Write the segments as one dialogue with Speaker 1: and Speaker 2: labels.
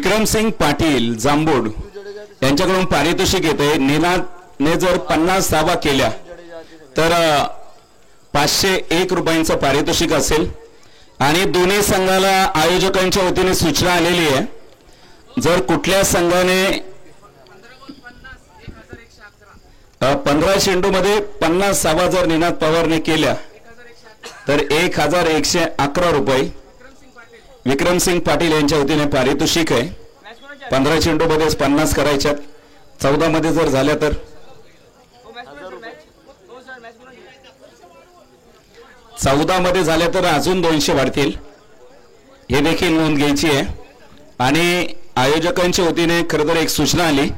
Speaker 1: विक्रमसिंग पाटील जांभूड यांच्याकडून पारितोषिक येते। निनादने जर 50 धावा केल्या तर 501 रुपयांचं पारितोषिक असेल। आणि दोन्ही संघाला आयोजकांच्या वतीने सूचना आलेली आहे, जर कुठल्या संघाने 15 चेंडूमध्ये 50 धावा जर निनाद पवारने केल्या तर 1111 रुपये विक्रमसिंग पाटील यांच्या वतीने पारितोषिक आहे। 15 चेंडूमध्येच 50 करायच्यात, 14 मध्ये जर झाल्या तर 14 मध्ये झाल्या तर अजून 200 वाढतील, हे देखील नोंद घ्यायची आहे। आणि आयोजकांच्या वतीने खरं तर एक सूचना आली,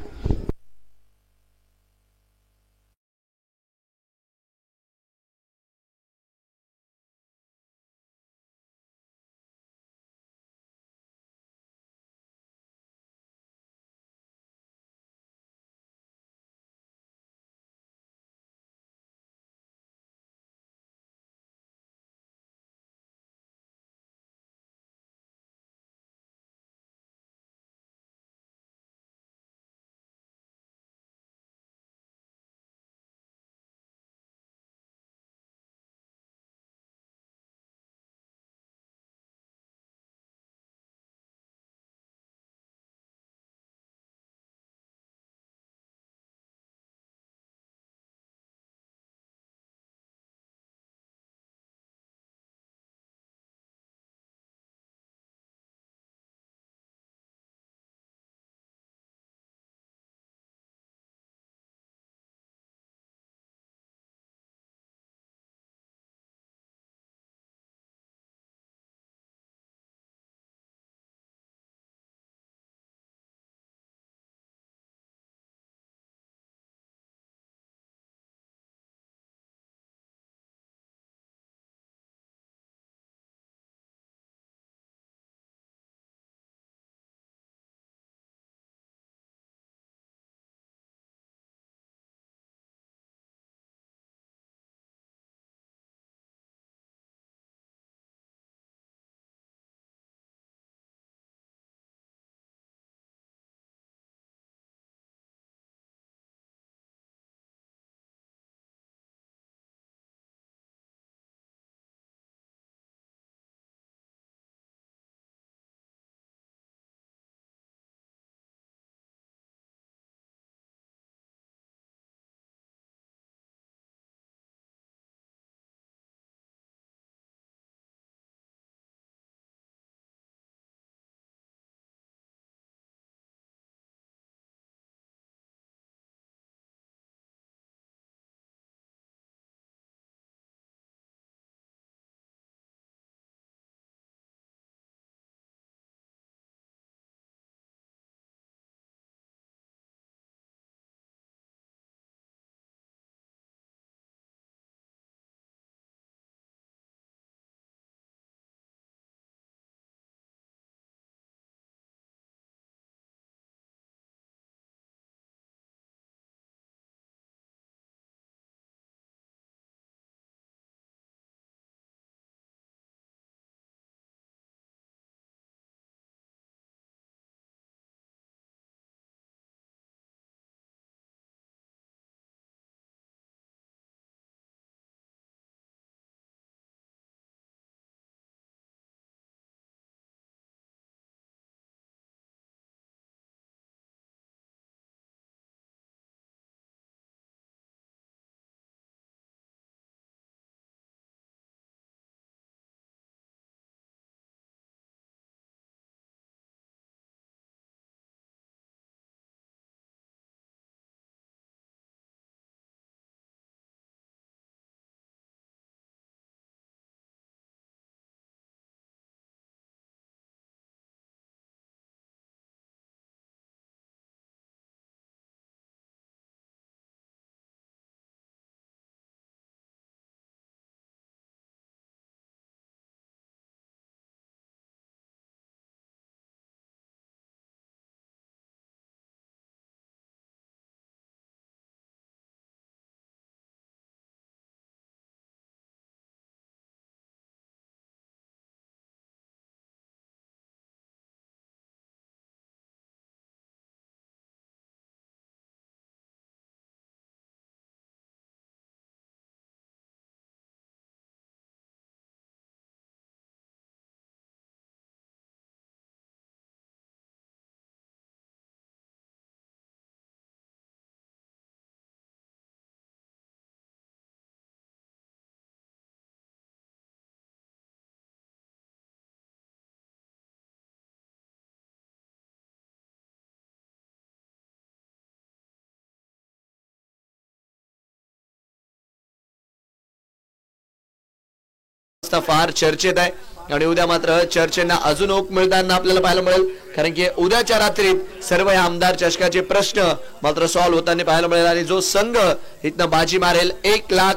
Speaker 2: रस्ता फार चर्चेत आहे आणि उद्या मात्र चर्चेंना अजून ओक मिळताना आपल्याला पाहायला मिळेल, कारण की उद्याच्या रात्रीत सर्व या आमदार चषकाचे प्रश्न मात्र सॉल्व्ह होताना पाहायला मिळेल आणि जो संघ इथनं बाजी मारेल 1 लाख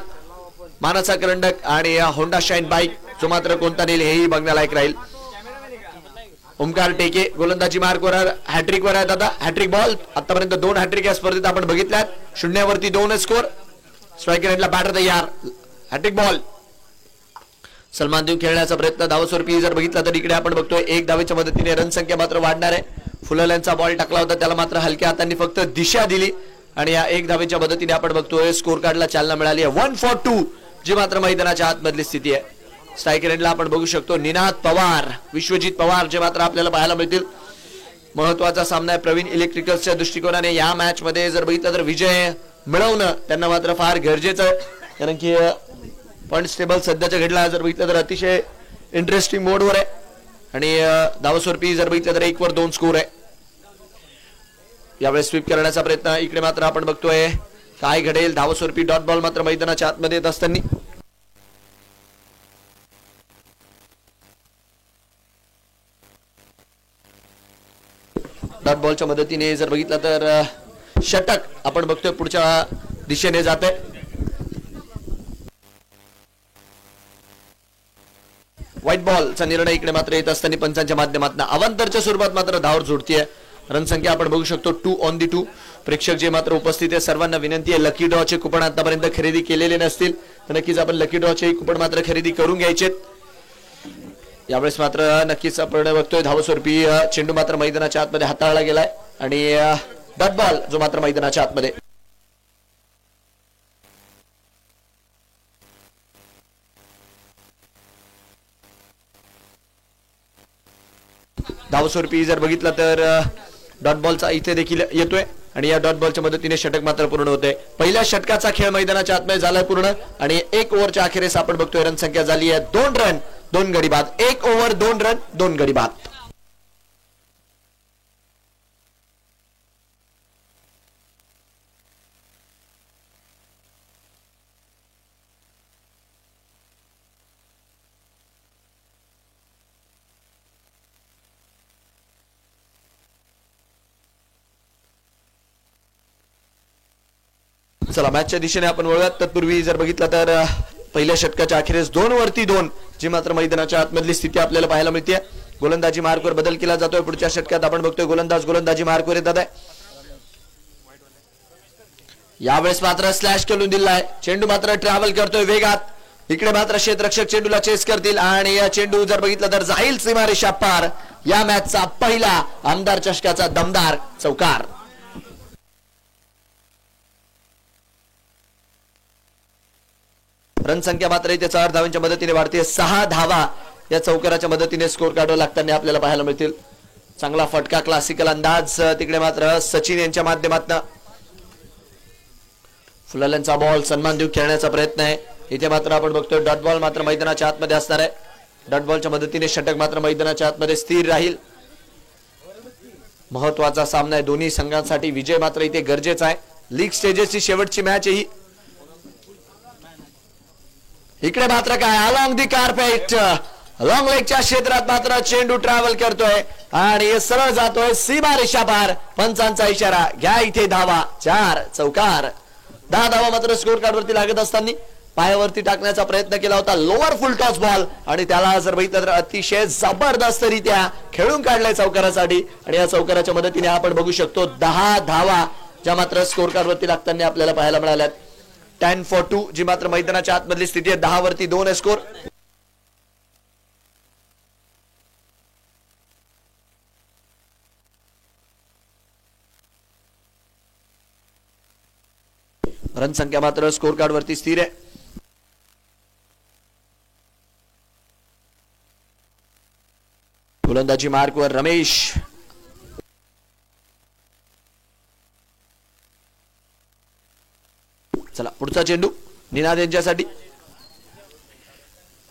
Speaker 2: मानाचा करंडक आणि होंडा शाईन बाईक जो मात्र कोणता नेल हेही बघण्यालायक राहील. ओमकार टेके गोलंदाजी मार्कवर हॅट्रिकवर आहेत. आता हॅट्रिक बॉल आतापर्यंत 2 हॅट्रिक या स्पर्धेत आपण बघितल्यात. 0वरती 2 स्कोर. स्ट्रायकर एंडला बॅटर तयार. Hat trick ball. सलमान देव खेळण्याचा प्रयत्न. धावस्वरूपी जर बघितला तर इकडे आपण बघतोय 1 धावेच्या मदतीने रन संख्या मात्र वाढणार आहे. फुलल्यांचा बॉल टाकला होता, त्याला मात्र हलक्या हातांनी फक्त दिशा दिली आणि या 1 धावेच्या मदतीने आपण बघतोय स्कोर कार्डला चालना मिळाली आहे 1 for 2, जी मात्र मैदानाच्या आतमधली स्थिती आहे. स्ट्रायकर एंडला आपण बघू शकतो निनाद पवार, विश्वजित पवार जे मात्र आपल्याला पाहायला मिळतील. महत्वाचा सामना आहे प्रवीण इलेक्ट्रिकल्सच्या दृष्टिकोनाने. या मॅच मध्ये जर बघितलं तर विजय मिळवणं त्यांना मात्र फार गरजेचं आहे, कारण की पॉइंट्स टेबल सध्याच्या घडला जर बघितलं तर अतिशय इंटरेस्टिंग मोडवर आहे आणि धावस्वरूपी जर बघितलं तर 1 वर 2 स्कोर आहे. यावेळेस स्वीप करण्याचा प्रयत्न. इकडे मात्र आपण बघतोय काय घडेल. धावस्वरूपी डॉट बॉल मात्र मैदानाच्या आतमध्ये येत असताना डॉट बॉलच्या मदतीने जर बघितलं तर षटक आपण बघतोय पुढच्या दिशेने जाते. व्हाईट बॉलचा निर्णय इकडे मात्र येत असताना पंचांच्या माध्यमातून अवांतरच्या स्वरूपात मात्र धाव जोडतीये. रन संख्या आपण बघू शकतो 2 on the 2. प्रेक्षक जे मात्र उपस्थित आहे सर्वांना विनंती आहे, लकी ड्रॉचे कुपन आतापर्यंत खरेदी केलेले नसतील तर नक्कीच आपण लकी ड्रॉचे कुपन मात्र खरेदी करून घ्यायचे. यावेळेस मात्र नक्कीच आपण बघतोय धावस्वरूपी चेंडू मात्र मैदानाच्या आतमध्ये हाताळला गेलाय आणि डॉट बॉल जो मात्र मैदानाच्या आतमध्ये. धावस्वरूपी जर बघितलं तर डॉट बॉलचा इथे देखील येतोय आणि या डॉट बॉलच्या मदतीने षटक मात्र पूर्ण होते. पहिल्या षटकाचा खेळ मैदानाच्या आतमध्ये झालाय पूर्ण आणि 1 ओव्हरच्या अखेरीस आपण बघतोय रन संख्या झाली आहे 2 रन 2 गडी बाद. 1 ओव्हर 2 रन 2 गडी बाद. चला मॅचच्या दिशेने आपण वळूयात. तत्पूर्वी जर बघितलं तर पहिल्या षटकाच्या अखेरीस 2 वरती 2 जी मात्र मैदानाच्या आतमधली स्थिती आपल्याला पाहायला मिळते. गोलंदाजी मार्कवर बदल केला जातोय. पुढच्या षटकात आपण बघतोय गोलंदाज गोलंदाजी मार्कवर येतात आहे. यावेळेस मात्र स्लॅश करून दिलाय. चेंडू मात्र ट्रॅव्हल करतोय वेगात. इकडे मात्र क्षेत्ररक्षक चेंडूला चेस करतील आणि या चेंडू जर बघितलं तर जाईल सीमारेषा पार. या मॅचचा पहिला आमदार चषकाचा दमदार चौकार. रन संख्या मात्र इथे 4 धावांच्या मदतीने वाढते. 6 धावा या चौकाराच्या मदतीने स्कोर काढावं लागताना आपल्याला पाहायला मिळतील. चांगला फटका क्लासिकल अंदाज तिकडे मात्र सचिन यांच्या माध्यमातून. फुलाल्यांचा बॉल सन्मान देऊ खेळण्याचा प्रयत्न आहे. इथे मात्र आपण बघतोय डॉट बॉल मात्र मैदानाच्या आतमध्ये असणार आहे. डॉट बॉलच्या मदतीने षटक मात्र मैदानाच्या आतमध्ये स्थिर राहील. महत्वाचा सामना आहे. दोन्ही संघांसाठी विजय मात्र इथे गरजेचा आहे. लीग स्टेजेसची शेवटची मॅच आहे ही. इकडे मात्र काय अलॉंग दी कार्पेट लॉंग लेगच्या क्षेत्रात मात्र चेंडू ट्रॅव्हल करतोय आणि सरळ जातोय सीमा रेषा पार. पंचांचा इशारा घ्या इथे धावा. 4 चौकार. 10 धावा मात्र स्कोर कार्ड वरती लागत असताना पायावरती टाकण्याचा प्रयत्न केला होता लोअर फुल टॉस बॉल आणि त्याला जर बघितलं तर अतिशय जबरदस्त रित्या खेळून काढलाय चौकारासाठी आणि या चौकाराच्या मदतीने आपण बघू शकतो 10 धावा ज्या मात्र स्कोर कार्ड वरती लागताना आपल्याला पाहायला मिळाल्यात. 10 for 2 जी मात्र मैदानाच्या आतमधली स्थिती आहे. 10 वरती 2 स्कोर. रन संख्या मात्र स्कोर कार्ड वरती स्थिर आहे. गोलंदाजी मार्कवर रमेश. चला पुढचा चेंडू निनाद यांच्यासाठी.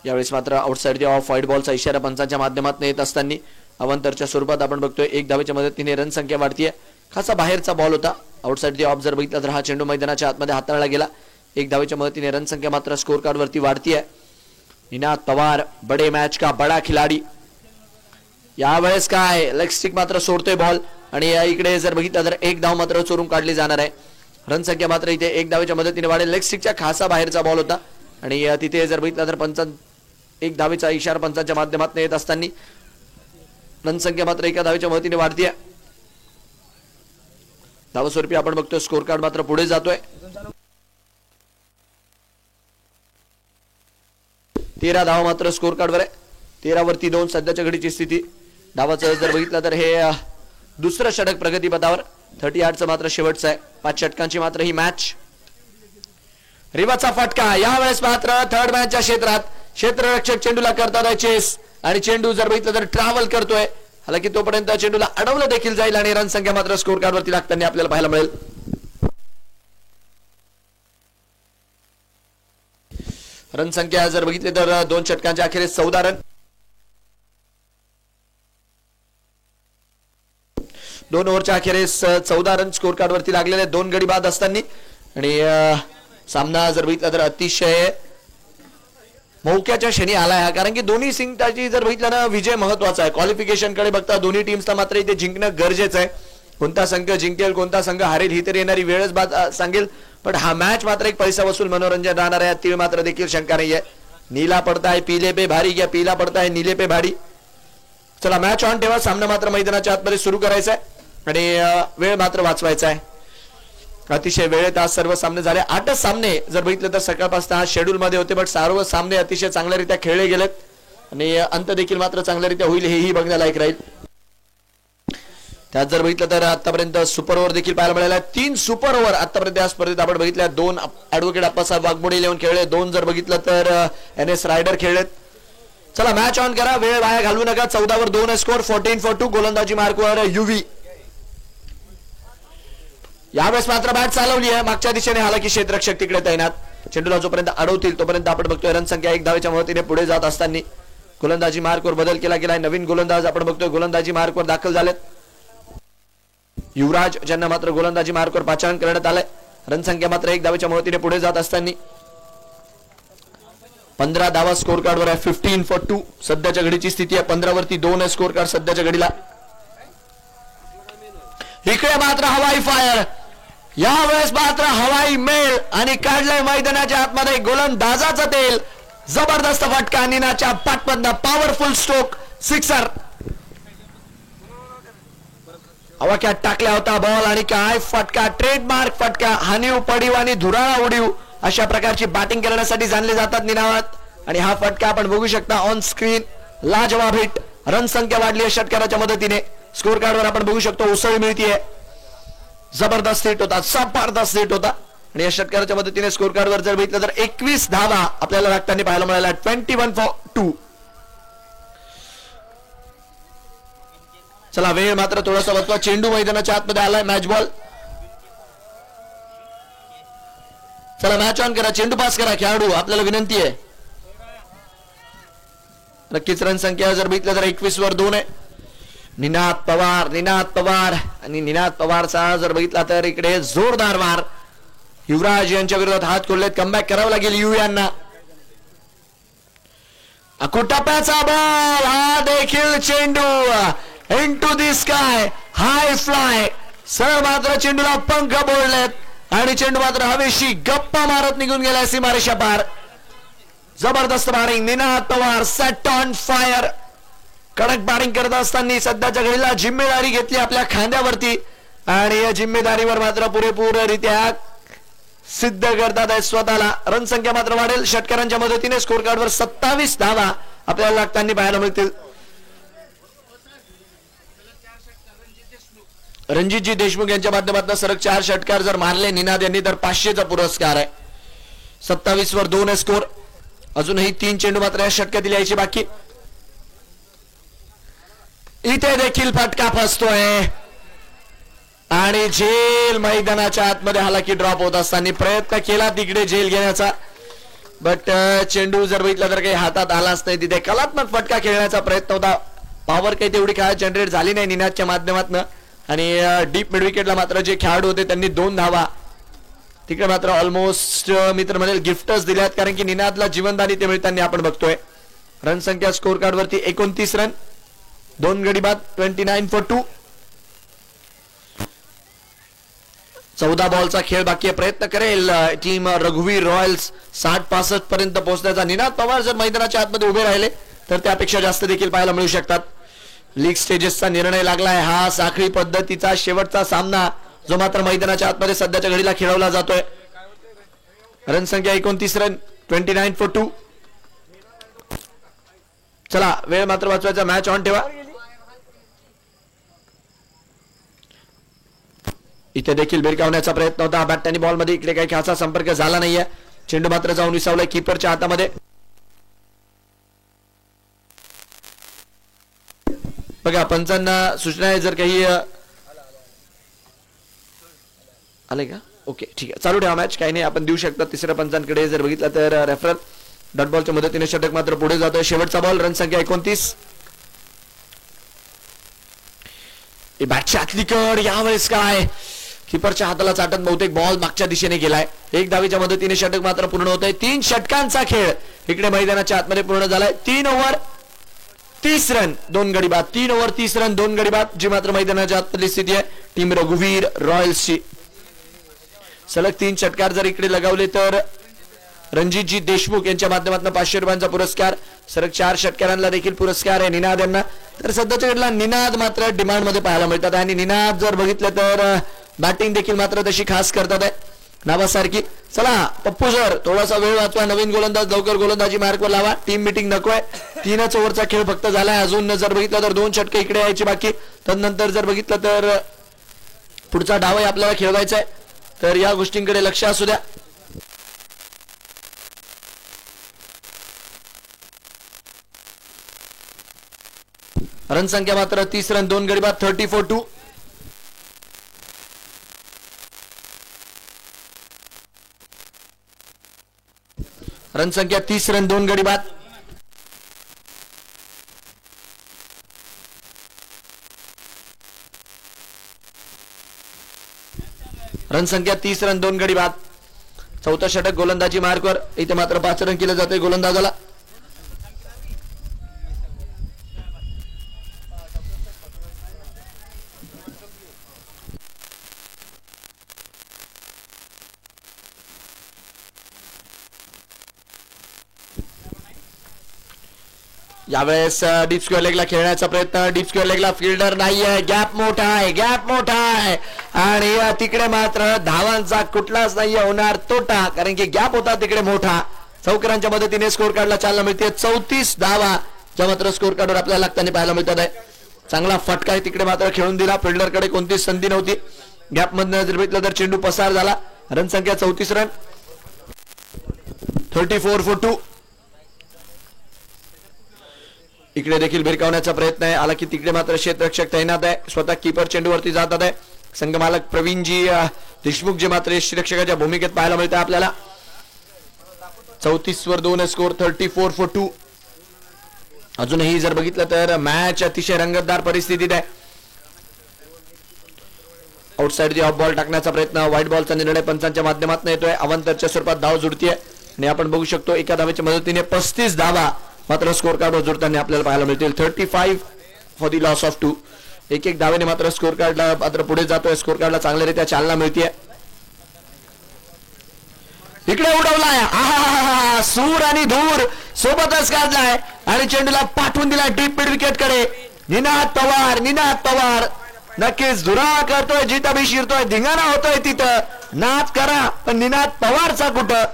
Speaker 2: यावेळेस मात्र आउटसाइड द ऑफ व्हाईट बॉलचा इशारा पंचांच्या माध्यमातून येत असताना अवंतरच्या स्वरूपात आपण बघतोय 1 धावेच्या मदतीने रन संख्या वाढतीये. खासा बाहेरचा बॉल होता. आउटसाइड द ऑफ जर बघितला तर हा चेंडू मैदानाच्या आतमध्ये हाताळला गेला. 1 धावेच्या मदतीने रन संख्या मात्र स्कोर कार्ड वरती वाढतीये. निनाद पवार बडे मॅच का बडा खिलाडी. यावेळेस काय लेग स्टिक मात्र सोडतोय बॉल आणि इकडे जर बघितलं तर एक धाव मात्र चोरून काढली जाणार आहे. रन संख्या मात्र इथे एक धावेच्या मदतीने वाढेल. लेग स्टिकच्या खासा बाहेरचा बॉल होता आणि तिथे जर बघितलं तर पंचांत एक धावेचा इशारा पंचांच्या माध्यमातून येत असताना रन संख्या मात्र एका धावेच्या मदतीने वाढतीये. धावस्वरूपी आपण बघतोय स्कोर कार्ड मात्र पुढे जातोय. 13 धावा मात्र स्कोर कार्ड वर आहे. 13 वरती 2 सध्याच्या घडीची स्थिती. धावाचं जर बघितलं तर हे दुसरं षटक प्रगतीपथावर. 38चं मात्र शेवटचं आहे. 5 षटकांची मात्र ही मॅच. रिवाचा फटका यावेळेस मात्र थर्ड मॅचच्या क्षेत्रात क्षेत्ररक्षक चेंडूला करतात आहे चेस आणि चेंडू जर बघितलं तर ट्रॅव्हल करतोय. हालाकी तोपर्यंत चेंडूला अडवलं देखील जाईल आणि रन संख्या मात्र स्कोर कार्ड वरती लागताना आपल्याला पाहायला मिळेल. रन संख्या जर बघितली तर 2 षटकांच्या अखेरीस 14 रन. 2 ओव्हरच्या अखेरीस 14 रन स्कोर कार्ड वरती लागलेले 2 गडी बाद असताना आणि सामना जर बघितला तर अतिशय मौक्याच्या क्षणी आलाय हा. कारण की दोन्ही संघाची जर बघितलं ना विजय महत्वाचा आहे. क्वालिफिकेशन कडे बघता दोन्ही टीम्सला मात्र इथे जिंकणं गरजेचं आहे. कोणता संघ जिंकेल कोणता संघ हारेल ही तर येणारी वेळच सांगेल. पण हा मॅच मात्र एक पैसा वसूल मनोरंजन राहणार आहे. ती मात्र देखील शंका नाहीये. नीला पडता है पीले पे भारी या पीला पडता है नीले पे भारी. चला मॅच ऑन ठेवा. सामना मात्र मैदानाच्या आतमध्ये सुरू करायचा आहे आणि वेळ मात्र वाचवायचा आहे. अतिशय वेळेत आज सर्व सामने झाले. 8 सामने जर बघितले तर सकाळपासून आज शेड्यूल मध्ये होते पण सर्व सामने अतिशय चांगल्यारीत्या खेळले गेलेत आणि अंत देखील मात्र चांगल्यारीत्या होईल हेही बघण्यालायक राहील. त्यात जर बघितलं तर आतापर्यंत सुपर ओव्हर देखील पाहायला मिळाला. 3 सुपर ओव्हर आतापर्यंत या स्पर्धेत आपण बघितल्या. 2 ऍडव्होकेट अप्पासाहेब वाघमोडे 11 खेळले. 2 जर बघितलं तर NS रायडर खेळलेत. चला मॅच ऑन करा. वेळ वाया घालवू नका. 14 वर 2 स्कोर. 14 for 2 गोलंदाजी मार्कवर युवी. यावेळेस मात्र बॅट चालवली आहे मागच्या दिशेने. हालाकी क्षेत्ररक्षक तिकडे तैनात. चेंडूला जोपर्यंत अडवतील तोपर्यंत आपण बघतोय रन संख्या 1 धावेच्या मदतीने पुढे जात असताना गोलंदाजी मार्कवर बदल केला गेलाय. नवीन गोलंदाज आपण बघतोय गोलंदाजी मार्कवर दाखल झालेत. युवराज ज्यांना मात्र गोलंदाजी मार्कवर पाचारण करण्यात आलंय. रन संख्या मात्र 1 धावेच्या मदतीने पुढे जात असताना 15 धावा स्कोर कार्ड वर आहे. 15 for 2 सध्याच्या घडीची स्थिती आहे. 15 वरती 2 स्कोर कार्ड सध्याच्या घडीला. इकडे मात्र हवाई फायर. यावेळेस मात्र हवाई मेल आणि काढलंय मैदानाच्या आतमध्ये गोलंदाजाचं तेल. जबरदस्त फटका निनाच्या पाठमधनं. Powerful stroke sixer. हवाक्यात टाकला होता बॉल आणि काय फटका. ट्रेडमार्क फटका. हानीव पडीव आणि धुराळा उडीव अशा प्रकारची बॅटिंग करण्यासाठी जाणले जातात निनावत आणि हा फटका आपण बघू शकता ऑन स्क्रीन. लाजवाब हिट. रन संख्या वाढली आहे षटकाराच्या मदतीने. स्कोर कार्ड वर आपण बघू शकतो उसळ मिळतीये. जबरदस्त हिट होता. जबरदस्त हिट होता आणि या षटकाराच्या मदतीने स्कोर कार्ड वर जर बघितलं तर 21 धावा आपल्याला लागताना पाहायला मिळाल्या. 21 for 2. चला वेळ मात्र थोडासा वाचवा. चेंडू मैदानाच्या आतमध्ये आलाय. Match ball. चला मॅच ऑन करा. चेंडू पास करा खेळाडू. आपल्याला विनंती आहे. नक्कीच रन संख्या जर बघितलं तर 21 वर 2 आहे. निनाद पवार आणि निनाद पवारचा जर बघितला तर इकडे जोरदार मार. युवराज यांच्या विरोधात हात खोललेत. कमबॅक करावं लागेल यू यांना. अकुटप्याचा बॉल. हा देखील चेंडू into the sky. High fly. Sir मात्र चेंडूला पंख बोललेत आणि चेंडू मात्र हवेशी गप्पा मारत निघून गेला सीमारेषा पार. जबरदस्त batting. Ninad Pawar set on fire. कडक बॅटिंग करत असताना सध्याच्या घडीला जिम्मेदारी घेतली आपल्या खांद्यावरती आणि या जिम्मेदारीवर मात्र पुरेपूररित्या सिद्ध करतात आहे स्वतःला. रन संख्या मात्र वाढेल षटकारांच्या मदतीने. स्कोर कार्डवर 27 धावा आपल्याला लागताना पाहायला मिळतील. रणजितजी देशमुख यांच्या माध्यमातून सरक 4 षटकार जर मारले निनाद यांनी तर 500चा पुरस्कार आहे. 27 वर 2 स्कोर. अजूनही 3 चेंडू मात्र या षटकातील यायचे बाकी. इथे देखील फटका फसतोय आणि झेल मैदानाच्या आतमध्ये हालाकी ड्रॉप होत असताना प्रयत्न केला तिकडे झेल घेण्याचा बट चेंडू जर बघितला तर काही हातात आलाच नाही. तिथे कलात्मक फटका खेळण्याचा प्रयत्न होता. पॉवर काही तेवढी काय जनरेट झाली नाही निनादच्या माध्यमातून आणि डीप मिड विकेटला मात्र जे खेळाडू होते त्यांनी 2 धावा तिकडे मात्र ऑलमोस्ट मित्र म्हणेल गिफ्टच दिल्यात, कारण की निनादला जीवनदानी ते मिळताना आपण बघतोय. रन संख्या स्कोर कार्ड वरती 29 रन, 2 गडी बाद, 29 for 2. 14 बॉलचा खेळ बाकी आहे. प्रयत्न करेल टीम रघुवीर रॉयल्स 60-65 पर्यंत पोहोचण्याचा. निनाद पवार जर मैदानाच्या आतमध्ये उभे राहिले तर त्यापेक्षा जास्त देखील पाहायला मिळू शकतात. लीग स्टेजेसचा निर्णय लागलाय. हा साखळी पद्धतीचा शेवटचा सामना जो मात्र मैदानाच्या आतमध्ये सध्याच्या घडीला खेळवला जातोय. रन संख्या 29 रन, 29 for 2. चला वेळ मात्र वाचवायचा, मॅच ऑन ठेवा. इथे देखील भिरकावण्याचा प्रयत्न होता बॅट आणि बॉल मध्ये. इकडे काही खासा संपर्क झाला नाहीये. चेंडू मात्र जाऊन विसावलाय कीपरच्या हातामध्ये. बघा पंचांना सूचना आहे, जर काही आले का ओके ठीक आहे चालू ठेवा मॅच, काही नाही आपण देऊ शकता. तिसऱ्या पंचांकडे जर बघितलं तर रेफरल डॉट बॉलच्या मदतीने षटक मात्र पुढे जातोय. शेवटचा बॉल, रन संख्या 29. बॅटच्या आतली कड, यावेळेस काय कीपरच्या हाताला चाटत बहुतेक बॉल मागच्या दिशेने गेलाय. एक धावेच्या मदतीने षटक मात्र पूर्ण होत आहे. 3 षटकांचा खेळ इकडे मैदानाच्या आतमध्ये पूर्ण झालाय. 3 ओव्हर 30 रन 2 गडी बाद, 3 ओव्हर 30 रन 2 गडी बाद, जी मात्र मैदानाच्या आतमधली स्थिती आहे टीम रघुवीर रॉयल्सची. सलग 3 षटकार जर इकडे लगावले तर रणजितजी देशमुख यांच्या माध्यमातून 500 रुपयांचा पुरस्कार. सलग 4 षटकारांना देखील पुरस्कार आहे निनाद यांना. तर सध्याच्या घडीला निनाद मात्र डिमांड मध्ये पाहायला मिळतात आणि निनाद जर बघितलं तर बॅटिंग देखील मात्र तशी खास करतात आहे नावासारखी. चला पप्पू सर थोडासा वेळ वाचवा, नवीन गोलंदाज लवकर गोलंदाजी मार्कवर लावा. टीम मिटिंग नकोय. 3च ओव्हरचा खेळ फक्त झालाय. अजून जर बघितलं तर 2 षटके इकडे यायची बाकी. तदनंतर जर बघितलं तर पुढचा डावही आपल्याला खेळवायचा आहे, तर या गोष्टींकडे लक्ष असू द्या. रन संख्या मात्र 30 रन 2 गडी बाद, 30 for 2. रन संख्या 30 रन 2 गडी बाद. रन संख्या 30 रन 2 गडी बाद. चौथा षटक गोलंदाजी मार्कवर. इथे मात्र 5 रन केले जाते गोलंदाजाला. यावेळेस डीप स्क्वेअर लेगला खेळण्याचा प्रयत्न. डीप स्क्वेअर लेगला फिल्डर नाहीये. गॅप मोठा आहे, गॅप मोठा आहे आणि तिकडे मात्र धावांचा कुठलाच नाहीये होणार तोटा, कारण की गॅप होता तिकडे मोठा. चौकरांच्या मदतीने स्कोर कार्डला चालना मिळते. 34 धावा ज्या मात्र स्कोर कार्डवर आपल्याला लागताना पाहायला मिळतात आहे. चांगला फटका आहे तिकडे मात्र खेळून दिला. फिल्डरकडे कोणतीच संधी नव्हती. गॅप मधनं जर भेटलं तर चेंडू पसार झाला. रन संख्या 34 रन, 34 for 2. इकडे देखील भिरकावण्याचा प्रयत्न आहे. आला की तिकडे मात्र क्षेत्ररक्षक तैनात आहे. स्वतः कीपर चेंडूवरती जातात आहे. संघमालक प्रवीणजी देशमुख जे मात्र यष्टीरक्षकाच्या भूमिकेत पाहायला मिळते आपल्याला. 34 वर 2 स्कोर, 34 for 2. अजूनही जर बघितलं तर मॅच अतिशय रंगतदार परिस्थितीत आहे. आउटसाइड ऑफ बॉल टाकण्याचा प्रयत्न, व्हाईट बॉलचा निर्णय पंचांच्या माध्यमातून येतोय. अवांतरच्या स्वरूपात धाव जुळतीये आणि आपण बघू शकतो एका धावेच्या मदतीने 35 धावा मात्र स्कोर कार्डवर जुळताना आपल्याला पाहायला मिळतील. 35 फॉर दी लॉस ऑफ 2. एक धावेने मात्र स्कोर कार्डला मात्र पुढे जातोय. स्कोर कार्डला चांगल्यारीत्या चालना मिळते. इकडे उडवलाय, आहा सूर आणि धूर सोबतच काढलाय आणि चेंडूला पाठवून दिला डीप मिड विकेट कडे. निनाद पवार नक्कीच धुरा करतोय, जिताबी शिरतोय, धिंगाणा होतोय तिथं. नाद करा पण निनाद पवारचा कुठं.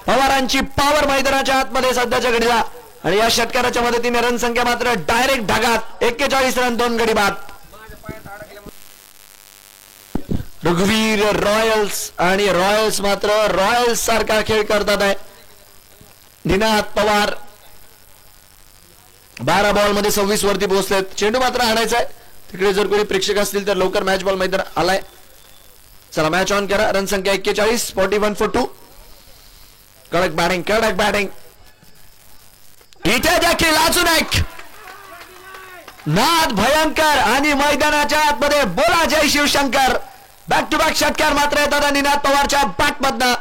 Speaker 2: पवारांची पॉवर मैदानाच्या आतमध्ये सध्याच्या घडीला आणि या षटकाराच्या मदतीने रन संख्या मात्र डायरेक्ट ढगात. 41 रन 2 गडी बाद. रघुवीर रॉयल्स आणि रॉयल्स मात्र रॉयल्स सारखा खेळ करतात आहे. निनाद पवार 12 बॉल मध्ये 26 वरती पोहोचलेत. चेंडू मात्र आणायचा आहे. तिकडे जर कोणी प्रेक्षक असतील तर लवकर मॅच बॉल मैदान आलाय. चला मॅच ऑन करा. रन संख्या 41, 41 for 2. कडक बॅटिंग. इथे देखील अजून एक नाद भयंकर आणि मैदानाच्या आतमध्ये बोला जय शिवशंकर. बॅक टू बॅक षटकार मात्र येतात निनाद पवारच्या बॅट मधनं.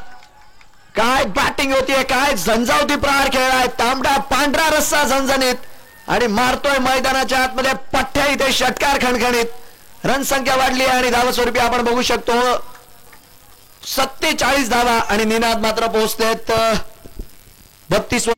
Speaker 2: काय बॅटिंग होतीये, काय झंझावती प्रहार खेळलाय. तांबडा पांढरा रस्सा झणझणीत आणि मारतोय मैदानाच्या आतमध्ये पठ्ठ्या. इथे षटकार खणखणीत. रन संख्या वाढली आणि धावा स्वरूपी आपण बघू शकतो 47 धावा आणि निनाद मात्र पोहोचलेत 32.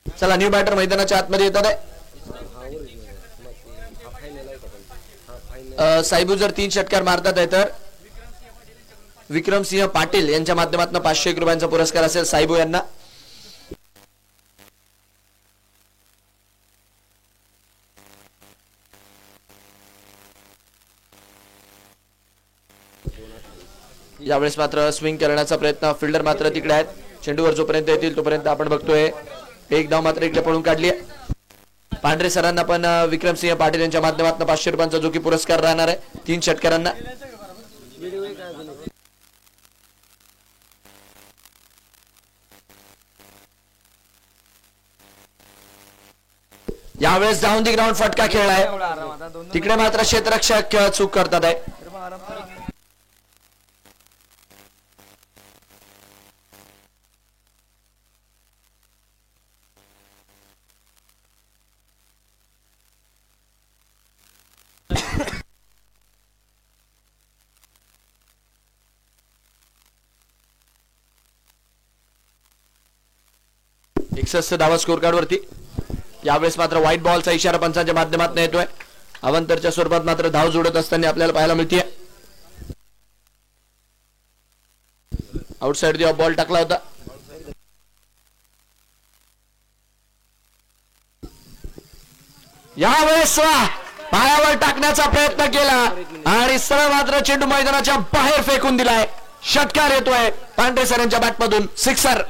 Speaker 2: चला न्यू बॅटर मैदानाच्या आतमध्ये येतात आहे. साहेबू जर 3 षटकार मारतात आहे तर विक्रमसिंह पाटील यांच्या माध्यमातून 501 रुपयांचा पुरस्कार असेल साहेबू यांना. यावेळेस मात्र स्विंग करण्याचा प्रयत्न, फिल्डर मात्र तिकडे आहेत, चेंडूवर जोपर्यंत येतील तोपर्यंत आपण बघतोय एक धाव मात्र इकडे पळून काढली. पांढरे सरांना पण विक्रमसिंह पाटील यांच्या माध्यमातून 500 रुपयांचा जो की पुरस्कार राहणार आहे 3 षटकारांना. यावेळेस डाऊन दी ग्राउंड फटका खेळलाय, तिकडे मात्र क्षेत्ररक्षक चूक करतात आहे. एकसष्ट धावा स्कोर कार्ड वरती. यावेळेस मात्र व्हाईट बॉलचा इशारा पंचांच्या माध्यमातून येतोय. अवंतरच्या स्वरूपात मात्र धाव जोडत असताना आपल्याला पाहायला मिळते. आउटसाइड दी बॉल टाकला होता. यावेळेस पायावर टाकण्याचा प्रयत्न केला आणि सरळ मात्र चेंडू मैदानाच्या बाहेर फेकून दिलाय. षटकार येतोय पांढरे सरांच्या बॅटमधून, सिक्सर.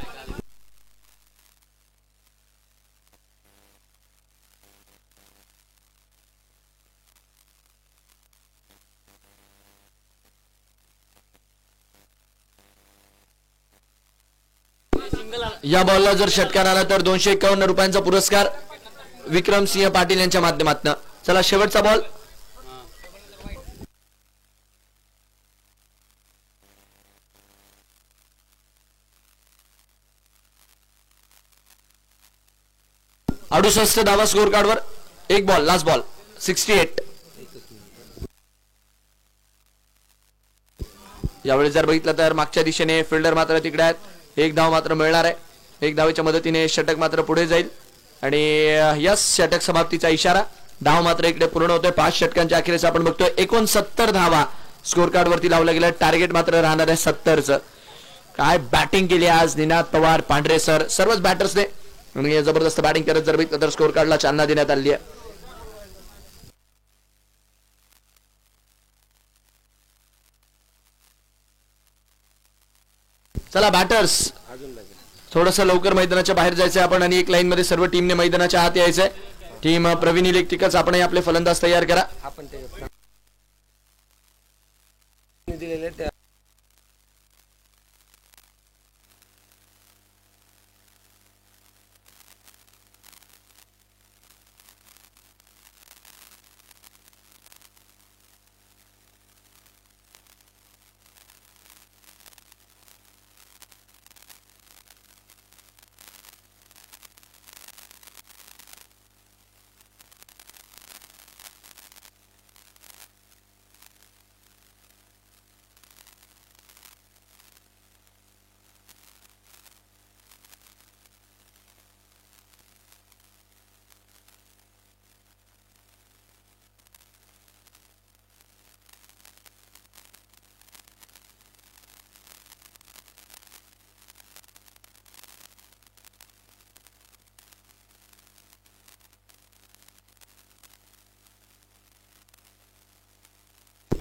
Speaker 2: या बॉलला जर षटकार आला तर 251 रुपयांचा पुरस्कार विक्रमसिंह पाटील यांच्या माध्यमातून. चला शेवटचा बॉल. अडुसष्ट धावा स्कोर कार्डवर. एक बॉल, लास्ट बॉल, 68. यावेळी जर बघितलं तर मागच्या दिशेने फिल्डर मात्र तिकडे आहेत. एक धाव मात्र मिळणार आहे. एक धावेच्या मदतीने षटक मात्र पुढे जाईल आणि यस, षटक समाप्तीचा इशारा. धाव मात्र इकडे पूर्ण होतोय. 5 षटकांच्या अखेरीस आपण बघतोय 69 धावा स्कोर कार्ड वरती लावला गेला. टार्गेट मात्र राहणार आहे 70चं. काय बॅटिंग केली आज निनाद पवार, पांढरे सर, सर्वच बॅटर्सने आणि जबरदस्त बॅटिंग करत जर बघितलं तर स्कोर कार्डला चालना देण्यात आली आहे. चला बॅटर्स, थोडस लवकर मैदानाच्या बाहेर जायचंय आपण आणि एक लाईन मध्ये सर्व टीमने मैदानाच्या आत यायचंय. टीम प्रवीण इलेक्ट्रिकल्स, आपण आपले फलंदाज तयार करा.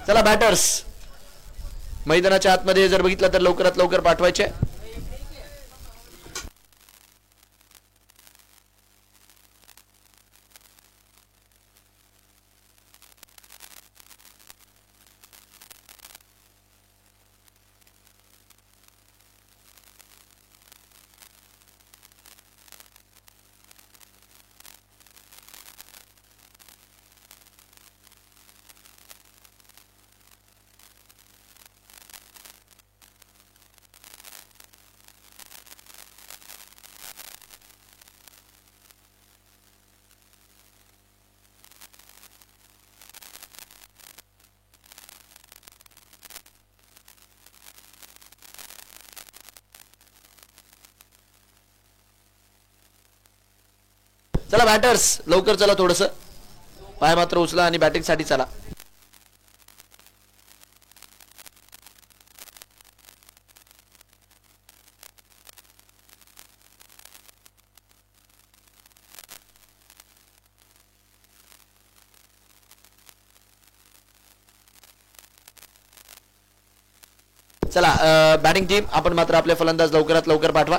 Speaker 2: चला बॅटर्स, मैदानाच्या आतमध्ये जर बघितलं तर लवकरात लवकर पाठवायचे. चला बॅटर्स, लवकर चला, थोडस पाय मात्र उचला आणि बॅटिंग साठी चला. चला बॅटिंग टीम आपण मात्र आपले फलंदाज लवकरात लवकर पाठवा.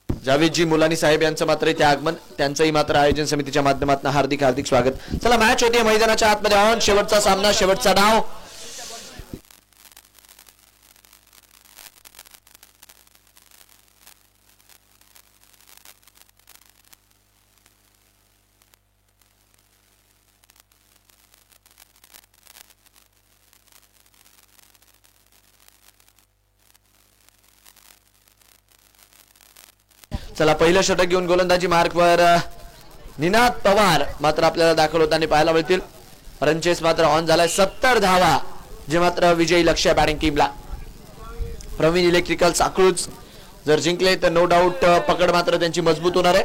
Speaker 2: जावेदजी मुलानी साहेब यांचं मात्र इथे आगमन, त्यांचंही मात्र आयोजन समितीच्या माध्यमातून हार्दिक हार्दिक स्वागत. चला मॅच होती मैदानाच्या आतमध्ये ऑन, शेवटचा सामना, शेवटचा डाव. चला पहिलं षटक घेऊन गोलंदाजी मार्कवर निनाद पवार मात्र आपल्याला दाखल होताना पाहायला मिळतील. रनचेस मात्र ऑन झालाय, 70 धावा जे मात्र विजयी लक्ष्य बॅटिंग टीमला. प्रवीण इलेक्ट्रिकल्स अकलूज जर जिंकले तर नो डाऊट पकड मात्र त्यांची मजबूत होणार आहे.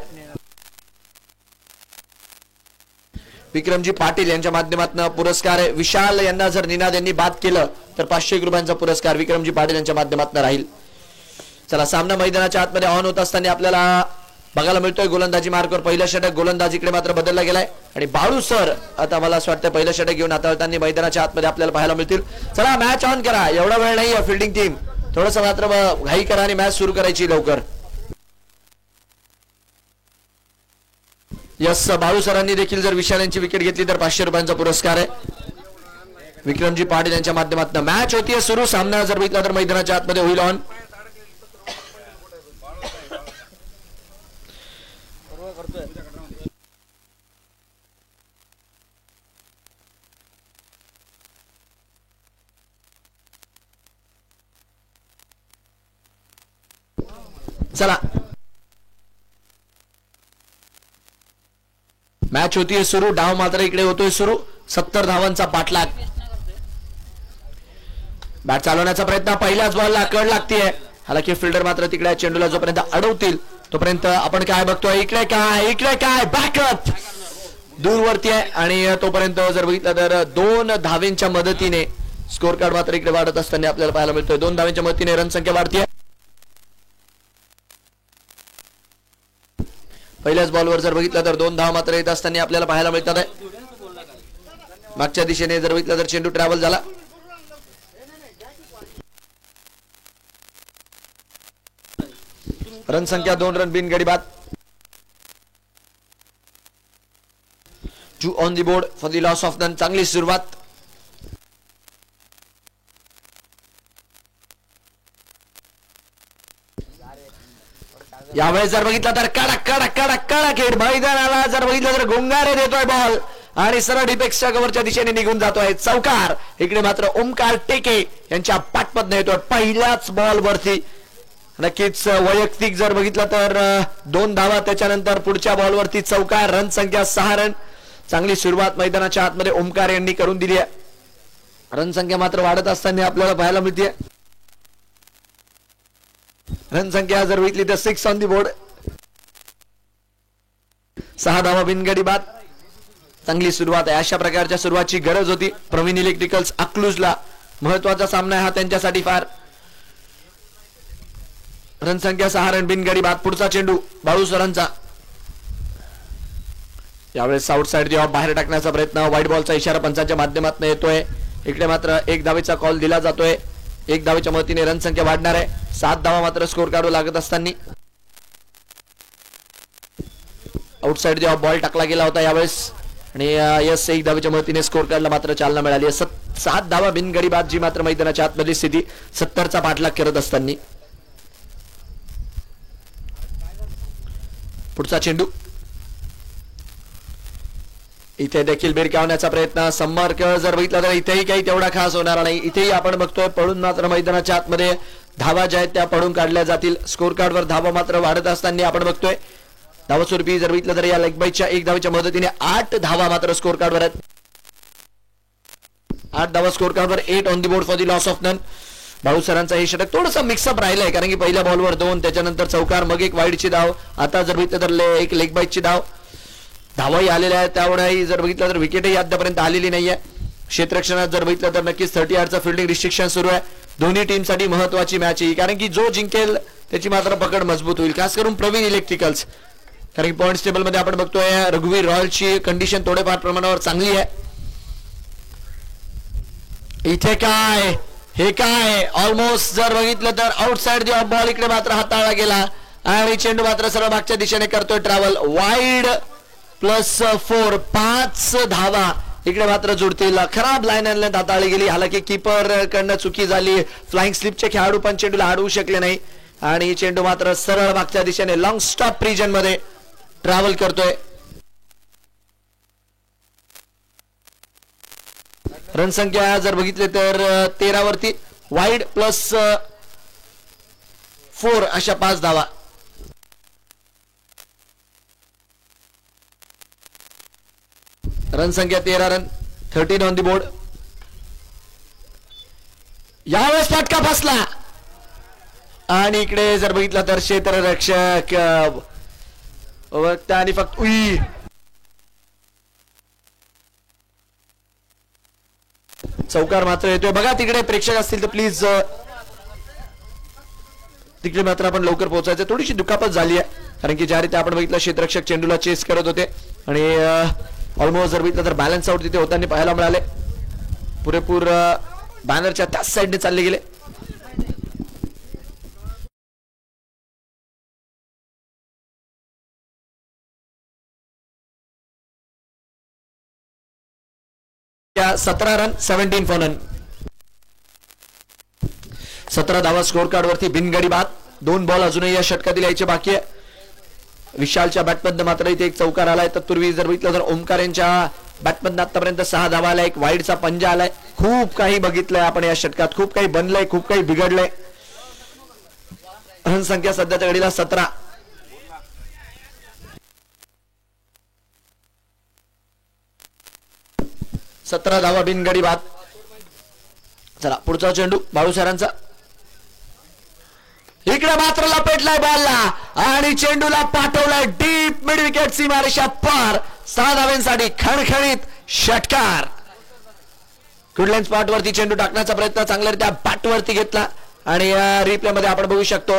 Speaker 2: विक्रमजी पाटील यांच्या माध्यमातून पुरस्कार आहे. विशाल यांना जर निनाद यांनी बाद केलं तर 500 रुपयांचा पुरस्कार विक्रमजी पाटील यांच्या माध्यमातून राहील. चला सामना मैदानाच्या आतमध्ये ऑन होत असताना आपल्याला बघायला मिळतोय गोलंदाजी मार्कवर पहिलं षटक. गोलंदाजीकडे मात्र बदलला गेलाय आणि बाळू सर आता मला असं वाटतं पहिलं षटक घेऊन हाताळताना मैदानाच्या आतमध्ये आपल्याला पाहायला मिळतील. चला मॅच ऑन करा, एवढा वेळ नाही आहे फिल्डिंग टीम, थोडस मात्र घाई करा आणि मॅच सुरू करायची लवकर. यस, बाळू सरांनी देखील जर विशाल यांची विकेट घेतली तर 500 रुपयांचा पुरस्कार आहे. विक्रमजी पाटील यांच्या माध्यमातून मॅच होतीये सुरू. सामना जर बघितला तर मैदानाच्या आतमध्ये होईल ऑन. चला मॅच होतीये सुरू. डाव मात्र इकडे होतोय सुरू. 70 धावांचा पाठलाग. बॅट चालवण्याचा प्रयत्न, पहिल्याच बॉलला कड लागतीये. हालाकी फिल्डर मात्र तिकडे चेंडूला जोपर्यंत अडवतील तोपर्यंत आपण काय बघतोय, इकडे काय बॅकअप दूरवरती आहे आणि तोपर्यंत जर बघितलं तर 2 धावेंच्या मदतीने स्कोर कार्ड मात्र इकडे वाढत असताना आपल्याला पाहायला मिळतोय. 2 धावेंच्या मदतीने रन संख्या वाढतीये. पहिल्याच बॉलवर जर बघितलं तर 2 धावा मात्र येत असताना आपल्याला पाहायला मिळतात आहे. मागच्या दिशेने जर बघितलं तर चेंडू ट्रॅव्हल झाला. रन संख्या 2 रन बिनगडी बाद. जू on the board for the loss of run. चांगली सुरुवात. यावेळेस जर बघितलं तर कडक कडक कडक कडक हिट मैदानाला जर बघितलं तर गुंगारे देतोय बॉल आणि सरळ डिपेक्सच्या कव्हरच्या दिशेने निघून जातोय. चौकार. इकडे मात्र ओमकार टेके यांच्या पाठपद्ध येतोय पहिल्याच बॉल वरती. नक्कीच वैयक्तिक जर बघितलं तर 2 धावा, त्याच्यानंतर पुढच्या बॉलवरती चौकार. रन संख्या 6 रन. चांगली सुरुवात मैदानाच्या आतमध्ये ओमकार यांनी करून दिली आहे. रन संख्या मात्र वाढत असताना आपल्याला पाहायला मिळते. रन संख्या जर बघितली तर 6 ऑन दी बोर्ड. 6 धावा बिनगडी बाद. चांगली सुरुवात आहे. अशा प्रकारच्या सुरुवातीची गरज होती प्रवीण इलेक्ट्रिकल्स अकलूजला. महत्वाचा सामना आहे हा त्यांच्यासाठी फार. रन संख्या 6 रन बिनगडी बाद. पुढचा चेंडू बाळू सरांचा. यावेळेस आउटसाइड ऑफ बाहेर टाकण्याचा प्रयत्न. व्हाईट बॉलचा इशारा पंचांच्या माध्यमातून येतोय. इकडे मात्र 1 धावेचा कॉल दिला जातोय. 1 धावेच्या मदतीने रन संख्या वाढणार आहे. 7 धावा मात्र स्कोर काढू लागत असताना आउटसाइड ऑफ बॉल टाकला गेला होता यावेळेस आणि यस 1 धावेच्या मदतीने स्कोर कार्डला मात्र चालना मिळाली आहे. 7 धावा बिनगडी बाद जी मात्र मैदानाच्या आतमधली स्थिती 70चा पाठलाग करत असताना. पुढचा चेंडू. इथे देखील भिरकावण्याचा प्रयत्न. संपर्क जर बघितला तर इथेही काही तेवढा खास होणार नाही. इथेही आपण बघतोय पडून मात्र मैदानाच्या आतमध्ये धावा ज्या आहेत त्या पडून काढल्या जातील. स्कोर कार्डवर धावा मात्र वाढत असताना आपण बघतोय. धावस्वरूपी जर बघितलं तर या लेग बाईच्या 1 धावेच्या मदतीने 8 धावा मात्र स्कोर कार्डवर आहेत. 8 धावा स्कोर कार्डवर. 8 on the board for the loss of run. Balu सरांचा हे षटक थोडंसं मिक्सअप राहिलंय, कारण की पहिल्या बॉलवर 2, त्याच्यानंतर चौकार, मग एक वाईडची धाव, आता जर बघितलं तर एक लेग बाईटची धाव, धावाही आलेल्या आहेत. त्यामुळे जर बघितलं तर विकेटही आतापर्यंत आलेली नाहीये. क्षेत्ररक्षणात जर बघितलं तर नक्कीच 30 यार्डचा फील्डिंग रिस्ट्रिक्शन सुरू आहे. दोन्ही टीमसाठी महत्वाची मॅच आहे, कारण की जो जिंकेल त्याची मात्र पकड मजबूत होईल, खास करून प्रवीण इलेक्ट्रिकल्स. कारण की पॉइंट्स टेबल मध्ये आपण बघतोय रघुवीर रॉयलची कंडिशन थोडेफार प्रमाणावर चांगली आहे. इथे काय हे काय ऑलमोस्ट जर बघितलं तर आउटसाइड दी ऑफ बॉल, इकडे मात्र हाताळला गेला आणि चेंडू मात्र सर्व मागच्या दिशेने करतोय ट्रॅव्हल. वाईड +4, 5 धावा इकडे मात्र जुडतील. खराब लाईन अँड हाताळली गेली, हालाकी कीपर कडनं चुकी झाली. फ्लाइंग स्लिपचे खेळाडू पण चेंडूला अडवू शकले नाही आणि चेंडू मात्र सरळ मागच्या दिशेने लॉंग स्टॉप रिजन मध्ये ट्रॅव्हल करतोय. रणसंख्या जर बघितले तर 13 वरती, वाईड +4 अशा 5 धावा. रणसंख्या 13 रन, 13 ऑन दी बोर्ड. यावेळेस फटका फसला आणि इकडे जर बघितलं तर क्षेत्ररक्षक आणि फक्त चौकार मात्र येतोय. बघा तिकडे प्रेक्षक असतील तर प्लीज तिकडे मात्र आपण लवकर पोहोचायचं. थोडीशी दुखापत झाली आहे, कारण की ज्या रीती आपण बघितलं क्षेत्ररक्षक चेंडूला चेस करत होते आणि ऑलमोस्ट जर बघितलं तर बॅलन्स आउट तिथे होताना पाहायला मिळाले. पुरेपूर बॅनरच्या त्याच साईडने चालले गेले. त्या 17 रन, 17 फॉर रन. 17 धावा स्कोर कार्ड वरती बिनगडी बाद. 2 बॉल अजूनही या षटकातील यायचे बाकी आहे. विशालच्या बॅटमधनं मात्र इथे एक चौकार आलाय. तत्पूर्वी जर बघितलं तर ओमकार यांच्या बॅटमधनं आतापर्यंत 6 धावा आलाय, एक वाईडचा पंजा आलाय. खूप काही बघितलंय आपण या षटकात, खूप काही बनलंय, खूप काही बिघडलंय. रन संख्या सध्याच्या घडीला 17. धावा बिनगडी बाद. चला पुढचा चेंडू बाळू सरांचा. इकडे मात्र लपेटलाय बॉलला आणि चेंडूला पाठवलाय डीप मिड विकेट सीमारेषा पार. 6 धावांसाठी खणखणीत षटकार. गुडलँड स्पॉट वरती चेंडू टाकण्याचा प्रयत्न चांगल्यारीत्या बॅट वरती घेतला आणि या रिप्ले मध्ये आपण बघू शकतो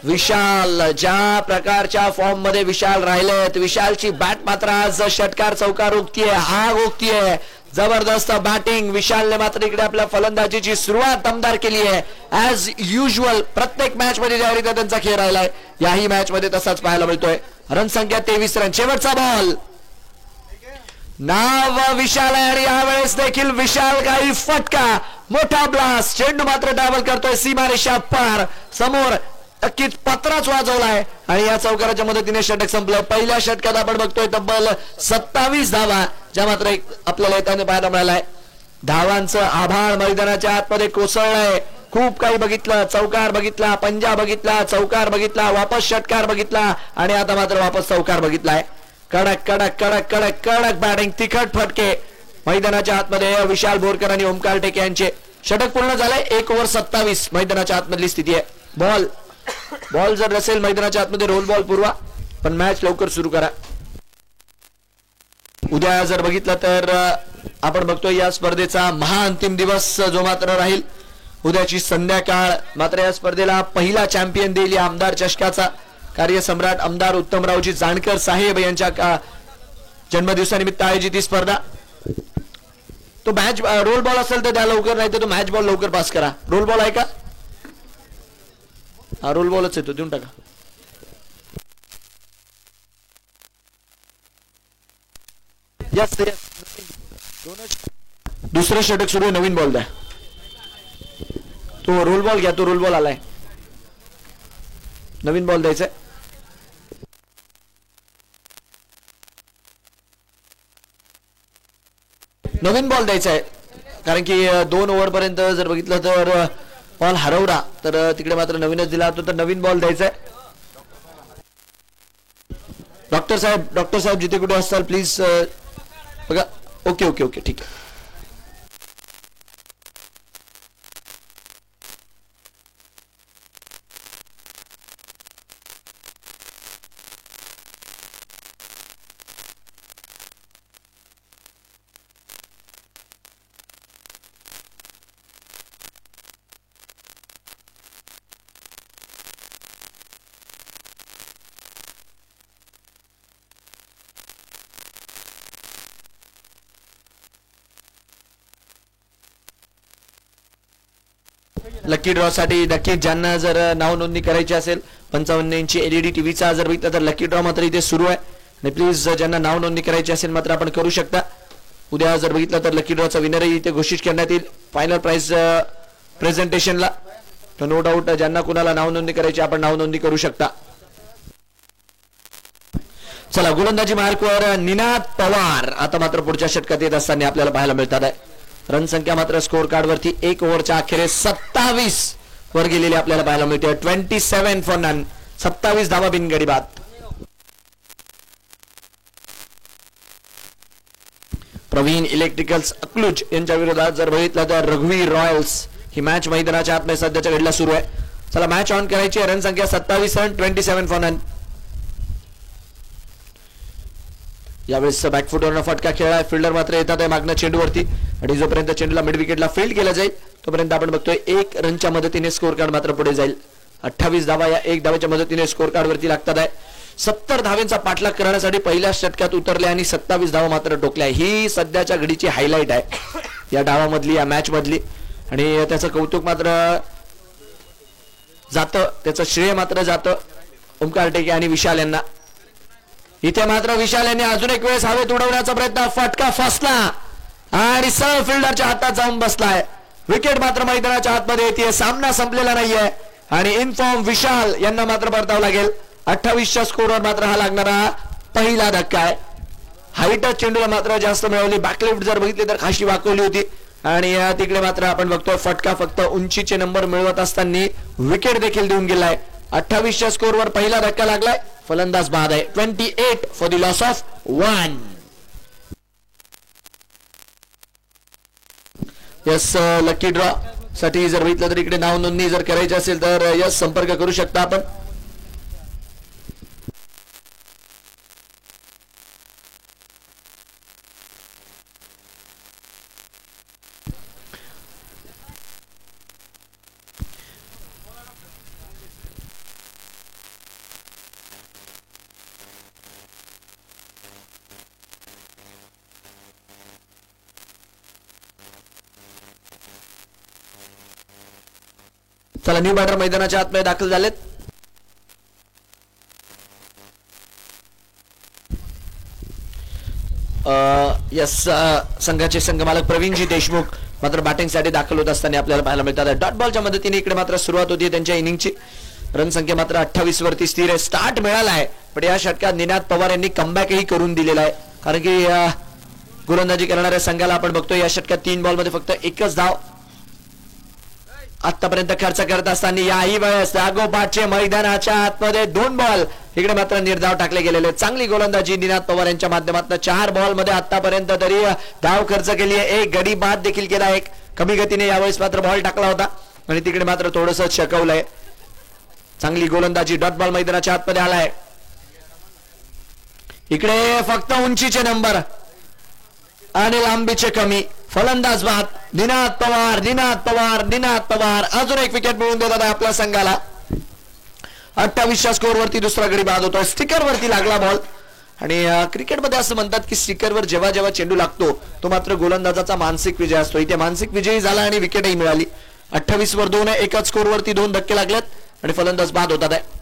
Speaker 2: विशाल ज्या प्रकारच्या फॉर्म मध्ये विशाल राहिलेत. विशालची बॅट मात्र आज षटकार चौकार रोखतीये, हा रोखतीये. जबरदस्त बॅटिंग विशालने मात्र इकडे आपल्या फलंदाजीची सुरुवात दमदार केली आहे. ऍज युजल प्रत्येक मॅच मध्ये ज्या रीती त्यांचा खेळ राहिलाय याही मॅच मध्ये तसाच पाहायला मिळतोय. रन संख्या 23 रन. शेवटचा बॉल. नाव विशाल आहे आणि यावेळेस देखील विशाल काही फटका. मोठा ब्लास्ट. चेंडू मात्र ट्रॅव्हल करतोय सीमारेषा पार. समोर नक्कीच पत्राच वाजवलाय आणि या चौकाराच्या मदतीने षटक संपलं. पहिल्या षटकात आपण बघतोय तब्बल 27 धावा ज्या मात्र आपल्याला येताना पाहायला मिळालाय. धावांचं आभाळ मैदानाच्या आतमध्ये कोसळलंय. खूप काही बघितलं. चौकार बघितला, पंजा बघितला, चौकार बघितला, वापस षटकार बघितला आणि आता मात्र वापस चौकार बघितलाय. कडक कडक कडक कडक कडक बॅटिंग, तिखट फटके मैदानाच्या आतमध्ये. विशाल बोरकर आणि ओमकार टेके यांचे षटक पूर्ण झालंय. 1 ओव्हर 27 मैदानाच्या आतमधली स्थिती आहे. बॉल जर नसेल मैदानाच्या आतमध्ये रोल बॉल पुरवा, पण मॅच लवकर सुरू करा. उद्या जर बघितलं तर आपण बघतोय या स्पर्धेचा महाअंतिम दिवस जो मात्र राहील. उद्याची संध्याकाळ मात्र या स्पर्धेला पहिला चॅम्पियन देईल या आमदार चषकाचा. कार्यसम्राट आमदार उत्तमरावजी जानकर साहेब यांच्या जन्मदिवसानिमित्त आयोजित ही स्पर्धा. तो मॅच रोल बॉल असेल तर द्या लवकर, नाही तर तो मॅच बॉल लवकर पास करा. रोल बॉल आहे का? हा रोल बॉलच येतो, देऊन टाका. दुसरं षटक सुरू आहे. नवीन बॉल द्या. तो रोल बॉल घ्या. तो रोल बॉल आलाय. नवीन बॉल द्यायचा. नवीन बॉल द्यायचा आहे, कारण की 2 ओव्हर पर्यंत जर बघितलं तर बॉल हरवला तर तिकडे मात्र नवीनच दिला होता. तर नवीन बॉल द्यायचा आहे. डॉक्टर साहेब जिथे कुठे असताल प्लीज बघा. ओके ओके ओके ठीक आहे. लकी ड्रॉ साठी नक्कीच ज्यांना जर नाव नोंदणी करायची असेल 55 इंची LED टीव्हीचा जर बघितलं तर लकी ड्रॉ मात्र इथे सुरू आहे आणि प्लीज ज्यांना नाव नोंदणी करायची असेल मात्र आपण करू शकता. उद्या जर बघितलं तर लकी ड्रॉचा विनरही इथे घोषित करण्यात येईल फायनल प्राइस प्रेझेंटेशनला. तर नो डाऊट ज्यांना कुणाला नाव नोंदणी करायची आपण नाव नोंदणी करू शकता. चला गोलंदाजी मार्कवर निनाद पवार आता मात्र पुढच्या षटकात येत असताना आपल्याला पाहायला मिळतात आहे. रन संख्या मात्र स्कोर कार्ड वरती 1 ओव्हरच्या अखेरीस 27 वर गेलेली आपल्याला पाहायला मिळते. 27 फॉर नन, 27 धावा बिनगडी बाद. प्रवीण इलेक्ट्रिकल्स अकलूज यांच्या विरोधात जर बघितलं तर रघुवीर रॉयल्स ही मॅच मैदानाच्या आतमध्ये सध्याच्या घडीला सुरू आहे. चला मॅच ऑन करायची. रन संख्या 27 रन, 27 फॉर नन. यावेळेस बॅकफुटवरनं फटका खेळला. फिल्डर मात्र येतात आहे मागणं चेंडूवरती आणि जोपर्यंत चेंडूला मिड विकेटला फील्ड केला जाईल तोपर्यंत आपण बघतोय 1 रनच्या मदतीने स्कोर कार्ड मात्र पुढे जाईल. 28 धावा या 1 धावेच्या मदतीने स्कोर कार्ड वरती लागतात आहे. 70 धावेंचा पाठलाग करण्यासाठी पहिल्या षटकात उतरले आणि 27 धावा मात्र टोकल्या. ही सध्याच्या घडीची हायलाइट आहे या डावामधली, या मॅच मधली आणि त्याचं कौतुक मात्र जातं, त्याचं श्रेय मात्र जातं ओमकार टेके आणि विशाल यांना. इथे मात्र विशाल यांनी अजून एक वेळेस हवेत उडवण्याचा प्रयत्न, फटका फसला आणि सरळ फिल्डरच्या हातात जाऊन बसलाय. विकेट मात्र मैदानाच्या आतमध्ये येते. सामना संपलेला नाहीये आणि इनफॉर्म विशाल यांना मात्र परतावं लागेल. 28च्या स्कोरवर मात्र हा लागणारा पहिला धक्का आहे. हाईट चेंडूला मात्र जास्त मिळवली. बॅकलिफ्ट जर बघितली तर खाशी वाकवली होती आणि तिकडे मात्र आपण बघतोय फटका फक्त उंचीचे नंबर मिळवत असताना विकेट देखील देऊन गेलाय. 28च्या स्कोरवर पहिला धक्का लागलाय. फलंदाज बाद आहे. 28 for the loss of 1. Yes lucky draw साठी जर बघितलं तर इकडे नाव नोंदणी जर करायची असेल तर यस संपर्क करू शकता आपण. चला न्यू बॅटर मैदानाच्या आतमध्ये दाखल झालेत. यस संघाचे संघमालक प्रवीणजी देशमुख मात्र बॅटिंगसाठी दाखल होत असताना आपल्याला पाहायला मिळतात. डॉट बॉलच्या मदतीने इकडे मात्र सुरुवात होती त्यांच्या इनिंगची. रन संख्या मात्र 28 वरती स्थिर आहे. स्टार्ट मिळाला आहे पण या षटकात निनाद पवार यांनी कमबॅकही करून दिलेला आहे कारण की गोलंदाजी करणाऱ्या संघाला आपण बघतोय या षटकात 3 बॉलमध्ये फक्त 1च धाव आतापर्यंत खर्च करत असताना याही वेळेस लागोपाठचे मैदानाच्या आतमध्ये 2 बॉल इकडे मात्र निर्धाव टाकले गेलेले. चांगली गोलंदाजी निनाद पवार यांच्या माध्यमातून 4 बॉल मध्ये आतापर्यंत तरी धाव खर्च केली आहे. 1 गडी बाद देखील केला. एक कमी गतीने यावेळेस मात्र बॉल टाकला होता आणि तिकडे मात्र थोडस शकवलंय. चांगली गोलंदाजी. डॉट बॉल मैदानाच्या आतमध्ये आलाय. इकडे फक्त उंचीचे नंबर आणि लांबीचे कमी. फलंदाज बाद. निनाद पवार, निनाद पवार, निनाद पवार अजून एक विकेट मिळवून देतात आपल्या संघाला. 28च्या स्कोर वरती दुसरा गडी बाद होतो. स्टिकर वरती लागला बॉल आणि क्रिकेटमध्ये असं म्हणतात की स्टिकरवर जेव्हा जेव्हा चेंडू लागतो तो मात्र गोलंदाजाचा मानसिक विजय असतो. इथे मानसिक विजयी झाला आणि विकेटही मिळाली. 28 वर 2 आहे. एकाच स्कोर वरती 2 धक्के लागलेत आणि फलंदाज बाद होतात आहे.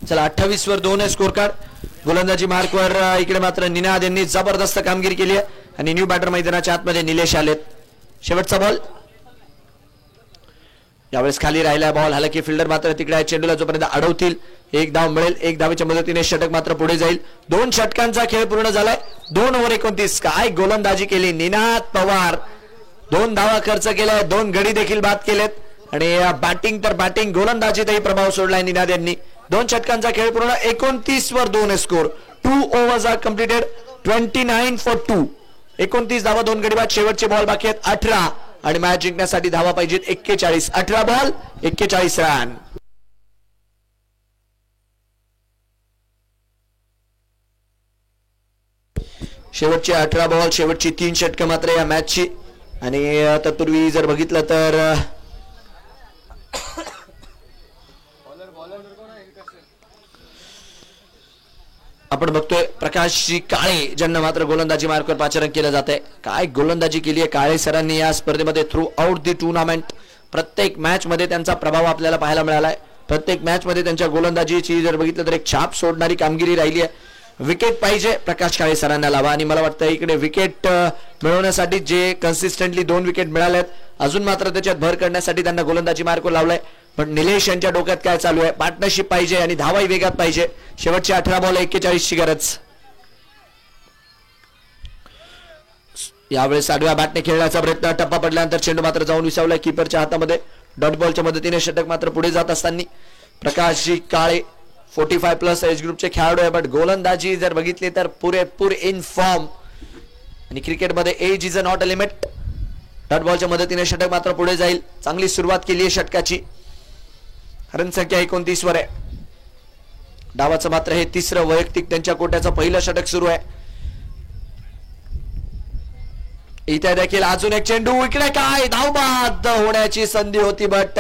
Speaker 2: चला 28 वर 2 आहे स्कोर कार्ड. गोलंदाजी मार्कवर इकडे मात्र निनाद यांनी जबरदस्त कामगिरी केली आहे आणि न्यू बॅटर मैदानाच्या आतमध्ये निलेश आलेत. शेवटचा बॉल यावेळेस खाली राहिला बॉल. हालाकी फिल्डर मात्र तिकडे चेंडूला जोपर्यंत अडवतील 1 धाव मिळेल. 1 धावेच्या मदतीने षटक मात्र पुढे जाईल. 2 षटकांचा खेळ पूर्ण झालाय. 2 ओव्हर 29. काय गोलंदाजी केली निनाद पवार. 2 धावा खर्च केलाय. 2 गडी देखील बाद केलेत आणि बॅटिंग तर बॅटिंग गोलंदाजीतही प्रभाव सोडलाय निनाद यांनी. दोन षटकांचा खेळ पूर्ण 29 वर 2 score. 2 overs are completed. 29 for 2. 29 धावा 2 गडी बाद. शेवटचे बॉल बाकी आहेत 18 आणि मॅच जिंकण्यासाठी धावा पाहिजेत 41. 18 बॉल 41 रन. शेवटचे 18 बॉल, शेवटची 3 षटकं मात्र या मॅचची. आणि तत्पूर्वी जर बघितलं तर आपण बघतोय प्रकाशजी काळे ज्यांना मात्र गोलंदाजी मार्कवर पाचारण केलं जात आहे. काय गोलंदाजी केली आहे काळे सरांनी या स्पर्धेमध्ये थ्रू आउट दी टुर्नामेंट. प्रत्येक मॅच मध्ये त्यांचा प्रभाव आपल्याला पाहायला मिळाला आहे. प्रत्येक मॅच मध्ये त्यांच्या गोलंदाजीची जर बघितलं तर एक छाप सोडणारी कामगिरी राहिली आहे. विकेट पाहिजे प्रकाश काळे सरांना लावा आणि मला वाटतं इकडे विकेट मिळवण्यासाठी जे कन्सिस्टंटली 2 विकेट मिळाल्यात अजून मात्र त्याच्यात भर करण्यासाठी त्यांना गोलंदाजी मार्कवर लावलाय. पण निलेश यांच्या डोक्यात काय चालू आहे? पार्टनरशिप पाहिजे आणि धावाही वेगात पाहिजे. शेवटचे 18 बॉल 41 ची गरज. यावेळेस आडव्या बॅटने खेळण्याचा प्रयत्न, टप्पा पडल्यानंतर चेंडू मात्र जाऊन विसावलाय कीपरच्या हातामध्ये. डॉट बॉलच्या मदतीने षटक मात्र पुढे जात असताना प्रकाशजी काळे 45+ एज ग्रुपचे खेळाडू आहे. बट गोलंदाजी जर बघितली तर पुरेपूर इन फॉर्म. आणि क्रिकेटमध्ये age is a not a limit. Dot बॉलच्या मदतीने षटक मात्र पुढे जाईल. चांगली सुरुवात केली आहे षटकाची. रन संख्या 29 वर आहे. डावाचं मात्र हे 3रं वैयक्तिक त्यांच्या कोट्याचं पहिलं षटक सुरू आहे. इथे देखील अजून एक चेंडू. इकडे काय धावबाद होण्याची संधी होती बट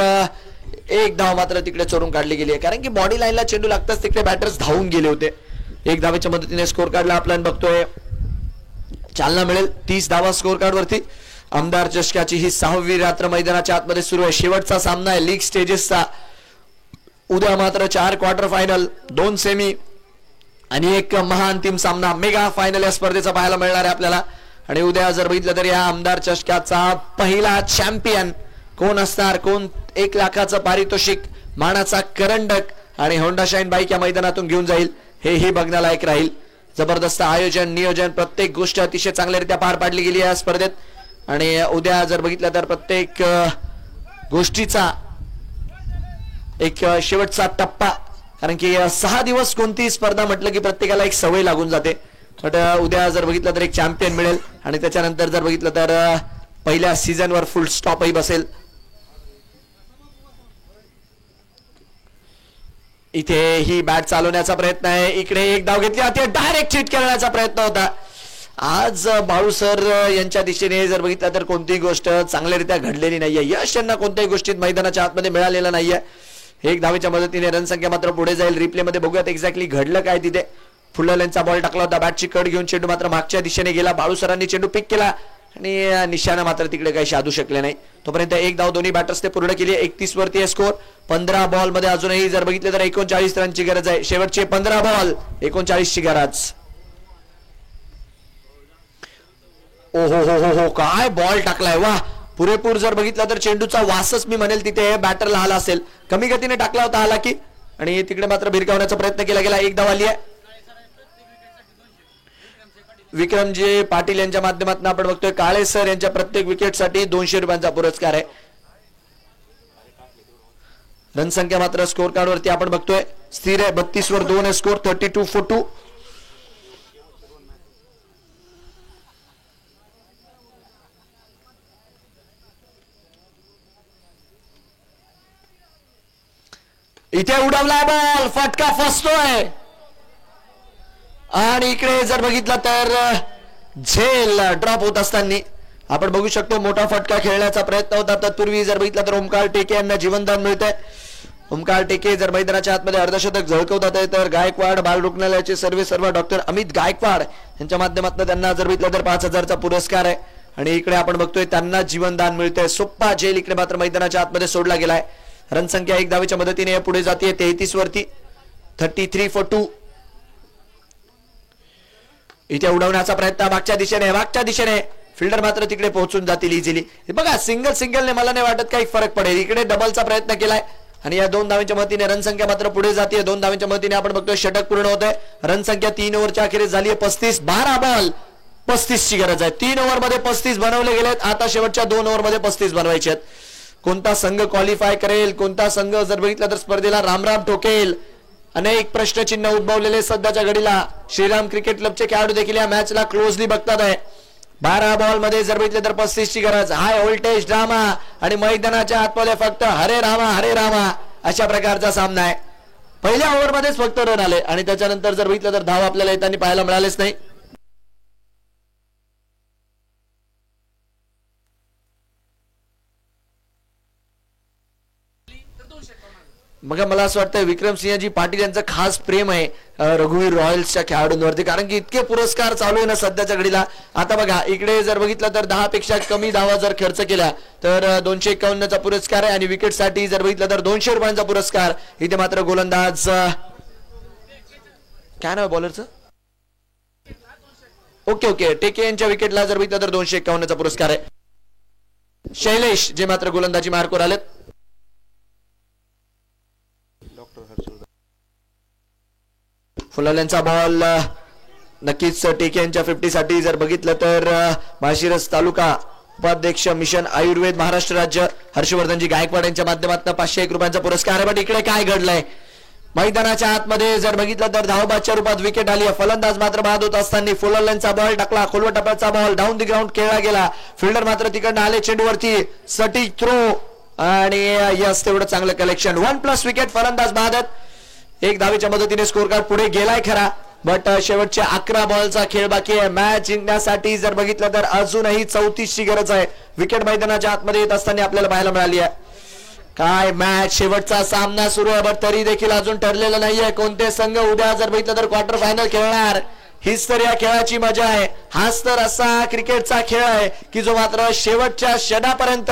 Speaker 2: एक धाव मात्र तिकडे चोरून काढली गेली आहे. कारण की बॉडी लाईनला चेंडू लागताच तिकडे बॅटर्स धावून गेले होते. 1 धावेच्या मदतीने स्कोर कार्डला आपण बघतोय चालना मिळेल 30 धावा स्कोर कार्ड वरती. आमदार चषकाची ही 6वी रात्र मैदानाच्या आतमध्ये सुरू आहे. शेवटचा सामना आहे लीग स्टेजेसचा. उद्या मात्र 4 क्वार्टर फायनल, 2 सेमी आणि एक महाअंतिम सामना, मेगा फायनल या स्पर्धेचा पाहायला मिळणार आहे आपल्याला. आणि उद्या जर बघितलं तर या आमदार चषकाचा पहिला चॅम्पियन कोण असणार, कोण 1 लाखाचं पारितोषिक, मानाचा करंडक आणि होंडा शाईन बाईक या मैदानातून घेऊन जाईल हेही बघण्यालायक राहील. जबरदस्त आयोजन, नियोजन, प्रत्येक गोष्ट अतिशय चांगल्यारीत्या पार पाडली गेली आहे या स्पर्धेत. आणि उद्या जर बघितलं तर प्रत्येक गोष्टीचा एक शेवटचा टप्पा, कारण की 6 दिवस कोणती स्पर्धा म्हटलं की प्रत्येकाला एक सवय लागून जाते. बट उद्या जर बघितलं तर एक चॅम्पियन मिळेल आणि त्याच्यानंतर जर बघितलं तर पहिल्या सीझनवर फुल स्टॉपही बसेल. इथे ही बॅट चालवण्याचा प्रयत्न आहे. इकडे एक धाव घेतली होती, डायरेक्ट हिट करण्याचा प्रयत्न होता. आज बाळू सर यांच्या दिशेने जर बघितलं तर कोणतीही गोष्ट चांगल्यारीत्या घडलेली नाहीये. यश यांना कोणत्याही गोष्टीत मैदानाच्या आतमध्ये मिळालेलं नाहीये. 1 धावेच्या मदतीने रन संख्या मात्र पुढे जाईल. रिप्ले मध्ये बघूयात एक्झॅक्टली घडलं काय तिथे. फुल लेनचा बॉल टाकला होता, बॅटची कट घेऊन चेंडू मात्र मागच्या दिशेने गेला. बाळू सरांनी चेंडू पिक केला आणि निशाणा मात्र तिकडे काही साधू शकले नाही. तोपर्यंत 1 धाव दोन्ही बॅटर्स ते पूर्ण केली. 31 वरती आहे स्कोर. 15 बॉल मध्ये अजूनही जर बघितलं तर 39 रनची गरज आहे. शेवटचे 15 बॉल 39 ची गरज. ओ हो हो हो हो, काय बॉल टाकलाय, वा. पुरेपूर जर बघितलं तर चेंडूचा वासच मी म्हणेल तिथे बॅटरला आला असेल. कमी गतीने टाकला होता आला की, आणि तिकडे मात्र भिरकावण्याचा प्रयत्न केला गेला. 1 धाव आली आहे. विक्रमजी पाटील यांच्या माध्यमातून आपण बघतोय काळे सर यांच्या प्रत्येक विकेटसाठी 200 रुपयांचा पुरस्कार आहे. रन संख्या मात्र स्कोर कार्ड वरती आपण बघतोय स्थिर आहे. 32 वर 2 स्कोर. 32 for 2. इथे उडवला बॉल, फटका फसतोय आणि इकडे जर बघितलं तर झेल ड्रॉप होत असताना आपण बघू शकतो मोठा फटका खेळण्याचा प्रयत्न होता. तत्पूर्वी जर बघितलं तर ओमकार टेके यांना जीवनदान मिळतंय. ओमकार टेके जर मैदानाच्या आतमध्ये अर्धशतक झळकवतात तर गायकवाड बाल रुग्णालयाचे सर्व डॉक्टर अमित गायकवाड यांच्या माध्यमातून त्यांना जर बघितलं तर 5000चा पुरस्कार आहे. आणि इकडे आपण बघतोय त्यांना जीवनदान मिळतंय. सोप्पा झेल इकडे मात्र मैदानाच्या आतमध्ये सोडला गेलाय. रन संख्या 1 धावेच्या मदतीने पुढे जाते 33 वरती. 33 for 2. इथे उडवण्याचा प्रयत्न मागच्या दिशेने फिल्डर मात्र तिकडे पोहोचून जातील इझिली. बघा सिंगलने मला नाही वाटत काही फरक पडेल. इकडे डबलचा प्रयत्न केलाय आणि या 2 धावेच्या मदतीने रन संख्या मात्र पुढे जाते. 2 धावेच्या मदतीने आपण बघतोय षटक पूर्ण होत आहे. रन संख्या 3 ओव्हरच्या अखेरीस झाली आहे 35. 12 बॉल 35 ची गरज आहे. 3 ओव्हर मध्ये 35 बनवले गेलेत. आता शेवटच्या 2 ओव्हर मध्ये 35 बनवायचे आहेत. कोणता संघ क्वालिफाय करेल, कोणता संघ जर बघितलं तर स्पर्धेला रामराम ठोकेल अनेक प्रश्नचिन्ह उद्भवलेले सध्याच्या घडीला श्रीराम क्रिकेट क्लबचे खेळाडू देखील या मॅचला क्लोजली बघतात आहे. 12 बॉल मध्ये जर बघितले तर 35 ची गरज. हाय व्होल्टेज ड्रामा आणि मैदानाच्या आतमध्ये फक्त हरे रामा अशा प्रकारचा सामना आहे. पहिल्या ओव्हर मध्येच फक्त रन आले आणि त्याच्यानंतर जर बघितलं तर धाव आपल्याला येताना पाहायला मिळालेच नाही. मग मला असं वाटतं विक्रमसिंहजी पाटील यांचं खास प्रेम आहे रघुवीर रॉयल्सच्या खेळाडूंवरती, कारण की इतके पुरस्कार चालू आहे ना सध्याच्या घडीला. आता बघा इकडे जर बघितलं तर 10 पेक्षा कमी धावा जर खर्च केल्या तर 251 चा पुरस्कार आहे आणि विकेटसाठी जर बघितलं तर 200 रुपयांचा पुरस्कार. इथे मात्र गोलंदाज काय नाव बॉलरचं, ओके टेके यांच्या विकेटला जर बघितलं तर 251 चा पुरस्कार आहे. शैलेश जे मात्र गोलंदाजी मार्कवर आलेत. फुलाल्यांचा बॉल नक्कीच टेके यांच्या 50 साठी जर बघितलं तर माळशिरस तालुका उपाध्यक्ष मिशन आयुर्वेद महाराष्ट्र राज्य हर्षवर्धनजी गायकवाड यांच्या माध्यमातून 501 रुपयांचा पुरस्कार आहे. बट इकडे काय घडलंय, मैदानाच्या आतमध्ये जर बघितलं तर धावबादच्या रूपात विकेट आली. फलंदाज मात्र बाद होत असताना फुलाल्यांचा बॉल टाकला, खोलवा टप्प्याचा बॉल डाऊन द ग्राउंड खेळला गेला. फिल्डर मात्र तिकडनं आले चेंडूवरती, सटीक थ्रो आणि यस तेवढं चांगलं कलेक्शन. 1+ विकेट, फलंदाज बाद आहेत. 1 धावेच्या मदतीने स्कोर कार्ड पुढे गेलाय खरा, बट शेवटच्या 11 बॉलचा खेळ बाकी आहे. मॅच जिंकण्यासाठी जर बघितलं तर अजूनही 34 ची गरज आहे. विकेट मैदानाच्या आतमध्ये येत असताना आपल्याला पाहायला मिळाली आहे. काय मॅच, शेवटचा सामना सुरू आहे, बट तरी देखील अजून ठरलेलं नाहीये कोणते संघ उद्या जर बघितलं तर क्वार्टर फायनल खेळणार. हीच तर या खेळाची मजा आहे. हाच तर असा क्रिकेटचा खेळ आहे की जो मात्र शेवटच्या क्षणापर्यंत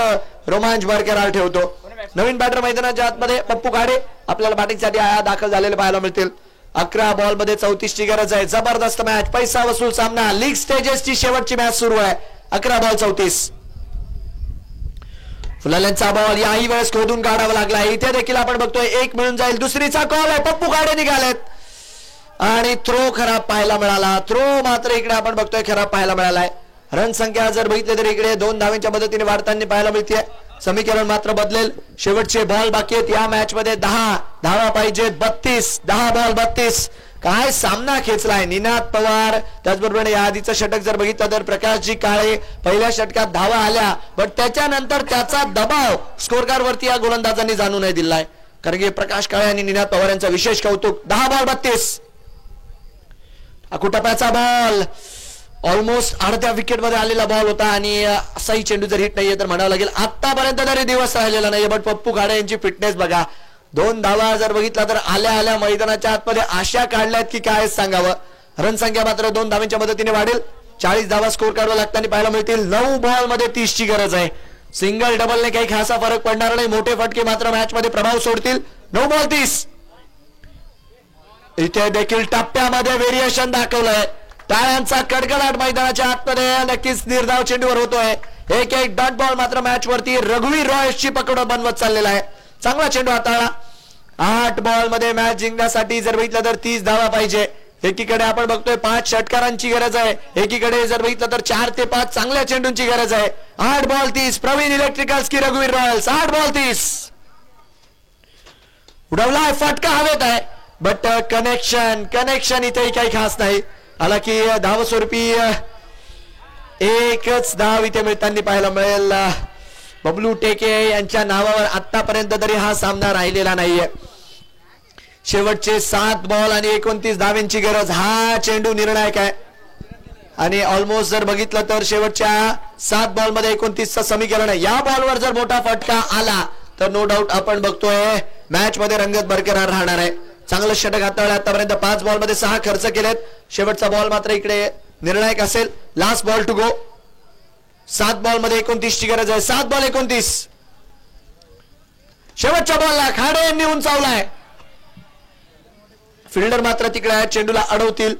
Speaker 2: रोमांच बरकरार ठेवतो. नवीन बॅटर मैदानाच्या आतमध्ये पप्पू गाडे आपल्याला बॅटिंगसाठी दाखल झालेले पाहायला मिळतील. 11 बॉल मध्ये 34 ची गरज आहे. जबरदस्त मॅच, पैसा वसूल सामना, लीग स्टेजेसची शेवटची मॅच सुरू आहे. 11 बॉल 34. फुलाल्यांचा बॉल याही वेळेस खोदून काढावा लागला. इथे देखील आपण बघतोय 1 मिळून जाईल. दुसरीचा कॉल आहे, पप्पू गाडे निघालेत आणि थ्रो खराब पाहायला मिळाला. थ्रो मात्र इकडे आपण बघतोय खराब पाहायला मिळालाय. रन संख्या जर बघितली तर इकडे 2 धावांच्या मदतीने वाढताना पाहायला मिळते. समीकरण मात्र बदलेल. शेवटचे बॉल बाकी आहेत या मॅच मध्ये. 10 धावा पाहिजेत. 32, 10 बॉल 32. काय सामना खेचलाय निनाद पवार. त्याचबरोबर या आधीचं षटक जर बघितलं तर प्रकाशजी काळे, पहिल्या षटकात धावा आल्या बट त्याच्यानंतर त्याचा दबाव स्कोर कार्ड वरती या गोलंदाजांनी जाणू नाही दिलाय, कारण की प्रकाश काळे आणि निनाद पवार यांचं विशेष कौतुक. 10 बॉल 32. अकुटप्याचा बॉल ऑलमोस्ट अर्ध्या विकेट मध्ये आलेला बॉल होता आणि असाही चेंडू जर हिट नाहीये तर म्हणावं लागेल आतापर्यंत तरी दिवस राहिलेला नाहीये. बट पप्पू गाडे यांची फिटनेस बघा. 2 धावा जर बघितला तर आल्या मैदानाच्या आतमध्ये आशा काढल्यात की काय सांगावं. रन संख्या मात्र 2 धावांच्या मदतीने वाढेल. 40 धावा स्कोर करावा लागताना पाहायला मिळतील. 9 बॉल मध्ये 30 ची गरज आहे. सिंगल डबलने काही खासा फरक पडणार नाही. मोठे फटके मात्र मॅच मध्ये प्रभाव सोडतील. 9 बॉल 30. इथे देखील टप्प्यामध्ये व्हेरिएशन दाखवलंय. टाळ्यांचा कडकडाट मैदानाच्या आतमध्ये नक्कीच निर्धाव चेंडूवर होतोय. 1-1 डॉट बॉल मात्र मॅच वरती रघुवीर रॉयल्सची पकड बनवत चाललेला आहे. चांगला चेंडू हाताळला. 8 बॉल मध्ये मॅच जिंकण्यासाठी जर बघितलं तर 30 धावा पाहिजे. एकीकडे आपण बघतोय 5 षटकारांची गरज आहे, एकीकडे जर बघितलं तर 4 ते 5 चांगल्या चेंडूंची गरज आहे. 8 बॉल 30. प्रवीण इलेक्ट्रिकल्स की रघुवीर रॉयल्स. 8 बॉल 30. उडवलाय फटका हवेत आहे बट कनेक्शन इथे काही खास नाही. आला की धाव स्वरूपी एकच धाव इथे मिळताना पाहायला मिळेल. बबलू टेके यांच्या नावावर आतापर्यंत तरी हा सामना राहिलेला नाहीये. शेवटचे 7 बॉल आणि 29 धावांची गरज. हा चेंडू निर्णायक आहे आणि ऑलमोस्ट जर बघितलं तर शेवटच्या 7 बॉल मध्ये 29चं समीकरण आहे. या बॉलवर जर मोठा फटका आला तर नो डाऊट आपण बघतोय मॅच मध्ये रंगत बरकरार राहणार आहे. चांगलं षटक हाताळलं. आतापर्यंत 5 बॉल मध्ये 6 खर्च केलेत. शेवटचा बॉल मात्र इकडे निर्णायक असेल. Last ball to go. 7 ball मध्ये 29 ची गरज आहे. 7 बॉल 29. शेवटच्या बॉलला खाडे यांनी उंचावलाय. फिल्डर मात्र तिकडे आहे. चेंडूला अडवतील.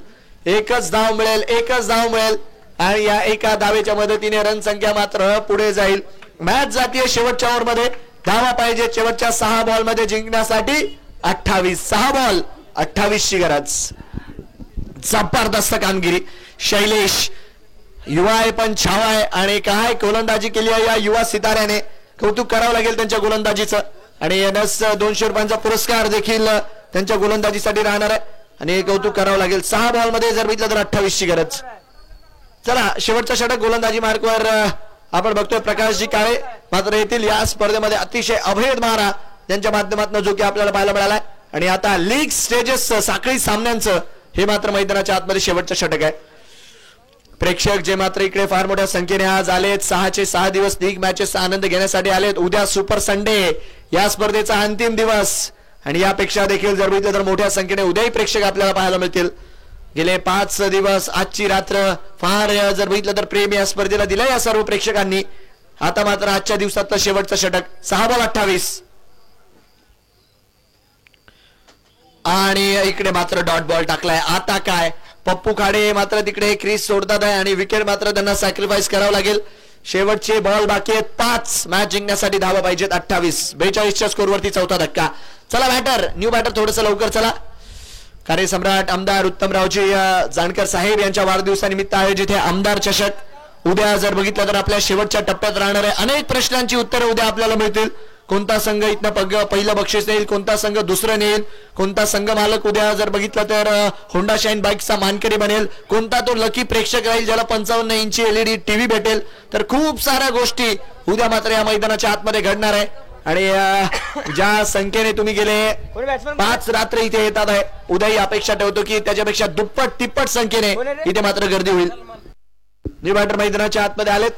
Speaker 2: एकच धाव मिळेल आणि या एका धावेच्या मदतीने रन संख्या मात्र पुढे जाईल. मॅच जातीय शेवटच्या ओव्हर मध्ये. धावा पाहिजे शेवटच्या 6 बॉल मध्ये जिंकण्यासाठी. 28. 6 बॉल 28 ची गरज. जबरदस्त कामगिरी. शैलेश युवा आहे पण छावा आहे आणि काय गोलंदाजी केली आहे या युवा सिताऱ्याने. कौतुक करावं लागेल त्यांच्या गोलंदाजीचं. आणि एनएस 200 रुपयांचा पुरस्कार देखील त्यांच्या गोलंदाजीसाठी राहणार आहे आणि हे कौतुक करावं लागेल. 6 बॉल मध्ये जर बघितलं तर 28 ची गरज. चला शेवटचा षटक गोलंदाजी मार्कवर आपण बघतोय प्रकाशजी काळे मात्र येथील या स्पर्धेमध्ये अतिशय अभेद मारा त्यांच्या माध्यमातून जो की आपल्याला पाहायला मिळालाय. आणि आता लीग स्टेजेस साखळी सामन्यांचं हे मात्र मैदानाच्या आतमध्ये शेवटचं षटक आहे. प्रेक्षक जे मात्र इकडे फार मोठ्या संख्येने आज आलेत 6 दिवस लीग मॅचेसचा आनंद घेण्यासाठी आलेत. उद्या सुपर संडे या स्पर्धेचा अंतिम दिवस आणि यापेक्षा देखील जर बघितलं तर मोठ्या संख्येने उद्याही प्रेक्षक आपल्याला पाहायला मिळतील. गेले 5 दिवस आजची रात्र फार जर बघितलं तर प्रेम या स्पर्धेला दिला या सर्व प्रेक्षकांनी. आता मात्र आजच्या दिवसातलं शेवटचं षटक 6 बॉल 28 आणि इकडे मात्र डॉट बॉल टाकलाय. आता काय पप्पू खाडे मात्र तिकडे क्रीज सोडतात आहे आणि विकेट मात्र त्यांना सॅक्रिफाईस करावं लागेल. शेवटचे बॉल बाकी आहेत 5 मॅच जिंकण्यासाठी धावा पाहिजेत 28-42च्या स्कोरवरती चौथा धक्का. चला बॅटर न्यू बॅटर थोडस लवकर चला. कार्यसम्राट आमदार उत्तमरावजी जानकर साहेब यांच्या वाढदिवसानिमित्त आयोजित हे आमदार चषक उद्या जर बघितलं तर आपल्या शेवटच्या टप्प्यात राहणार आहे. अनेक प्रश्नांची उत्तरं उद्या आपल्याला मिळतील. कोणता संघ इथनं पहिलं बक्षीस नेईल, कोणता संघ दुसरं नेईल, कोणता संघ मालक उद्या जर बघितलं तर होंडा शाईन बाईकचा मानकरी बनेल, कोणता तो लकी प्रेक्षक राहील ज्याला 55 इंची LED टीव्ही भेटेल. तर खूप साऱ्या गोष्टी उद्या मात्र या मैदानाच्या आतमध्ये घडणार आहे. आणि ज्या संख्येने तुम्ही गेले 5 रात्र इथे येतात आहे उद्याही अपेक्षा ठेवतो की त्याच्यापेक्षा दुप्पट तिप्पट संख्येने इथे मात्र गर्दी होईल. न्यू बॅटर मैदानाच्या आतमध्ये आलेत.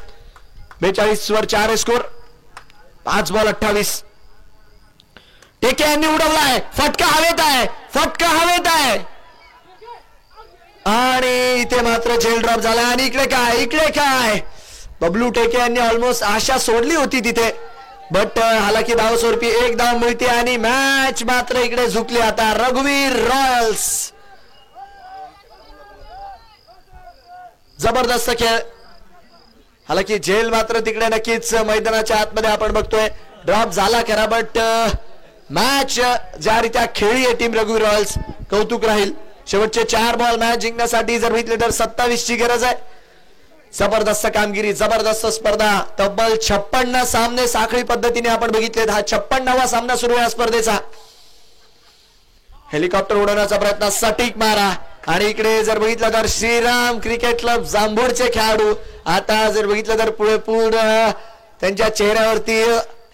Speaker 2: 42 वर 4 स्कोर 5 बॉल 28. टेके यांनी उडवलाय. फटका हवेत आहे, फटका हवेत आहे आणि इथे मात्र झेल ड्रॉप झाला. आणि इकडे काय बबलू टेके यांनी ऑलमोस्ट आशा सोडली होती तिथे बट हालाकी धाव स्वरूपी 1 धाव मिळते आणि मॅच मात्र इकडे झुकली. आता रघुवीर रॉयल्स जबरदस्त खेळ. हालाकी झेल मात्र तिकडे नक्कीच मैदानाच्या आतमध्ये आपण बघतोय ड्रॉप झाला खरा बट मॅच ज्या रीत्या खेळली आहे टीम रघुवीर रॉयल्स कौतुक राहील. शेवटचे 4 बॉल मॅच जिंकण्यासाठी जर बघितले तर 27 ची गरज आहे. जबरदस्त कामगिरी, जबरदस्त स्पर्धा. तब्बल 56 सामने साखळी पद्धतीने आपण बघितलेत. हा 56वा सामना सुरू आहे या स्पर्धेचा. हेलिकॉप्टर उडवण्याचा प्रयत्न, सटीक मारा. आणि इकडे जर बघितलं तर श्रीराम क्रिकेट क्लब जांभूडचे खेळाडू आता जर बघितलं तर पुढे त्यांच्या चेहऱ्यावरती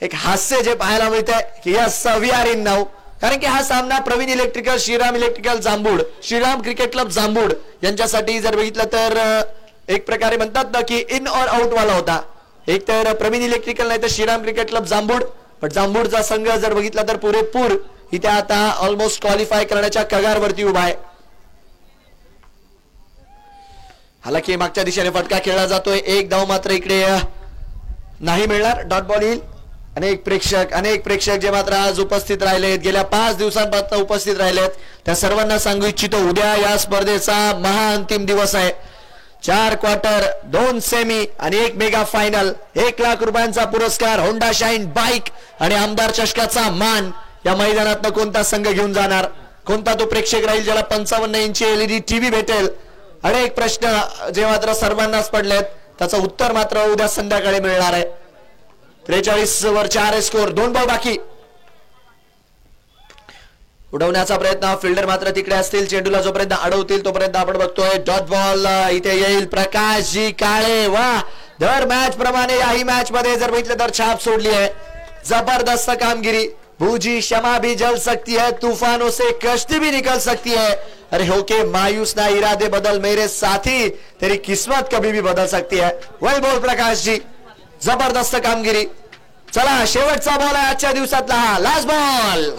Speaker 2: एक हास्य जे पाहायला मिळतंय की yes we are in now. कारण की हा सामना Praveen electrical, Shriram electrical Jambhud, Shriram cricket club Jambhud यांच्यासाठी जर बघितलं तर एक प्रकारे म्हणतात ना की इन और आउट वाला होता. एक तर प्रवीण इलेक्ट्रिकल नाही तर श्रीराम क्रिकेट क्लब जांभूड. पण जांभूडचा संघ जर बघितला तर पुरेपूर इथे आता ऑलमोस्ट क्वालिफाय करण्याच्या कगारवरती उभा आहे. हालाकी मागच्या दिशेने फटका खेळला जातोय. 1 धाव मात्र इकडे नाही मिळणार. डॉट बॉल येईल. अनेक प्रेक्षक जे मात्र आज उपस्थित राहिलेत, गेल्या 5 दिवसांपासून उपस्थित राहिलेत, त्या सर्वांना सांगू इच्छितो उद्या या स्पर्धेचा महाअंतिम दिवस आहे. 4 क्वार्टर, 2 सेमी आणि 1 मेगा फायनल. 1 लाख रुपयांचा पुरस्कार, होंडा शाईन बाईक आणि आमदार चषकाचा मान. या मैदानात कोणता संघ घेऊन जाणार, कोणता तो प्रेक्षक राहील ज्याला 55 इंची LED टीव्ही भेटेल. अनेक प्रश्न जे मात्र सर्वांनाच पडलेत त्याचं उत्तर मात्र उद्या संध्याकाळी मिळणार आहे. 43 वर 4 स्कोर, 2 बॉल बाकी. उडवण्याचा प्रयत्न, फिल्डर मात्र तिकडे असतील. चेंडूला जोपर्यंत अडवतील तोपर्यंत आपण बघतोय डॉट बॉल इथे येईल. प्रकाशजी काळे वा दर मॅच प्रमाणे याही मॅच मध्ये जर बघितलं तर छाप सोडली आहे. जबरदस्त कामगिरी. भूजी क्षमा भी जल सकती है, तूफानों से कश्ती भी निकल सकती है. अरे होके मायूस ना इरादे बदल मेरे साथी, तेरी किस्मत कभी भी बदल सकती है. वेल बॉल प्रकाश जी, जबरदस्त कामगिरी. चला शेवटचा बॉल आहे आजच्या दिवसातला, हा लास्ट बॉल.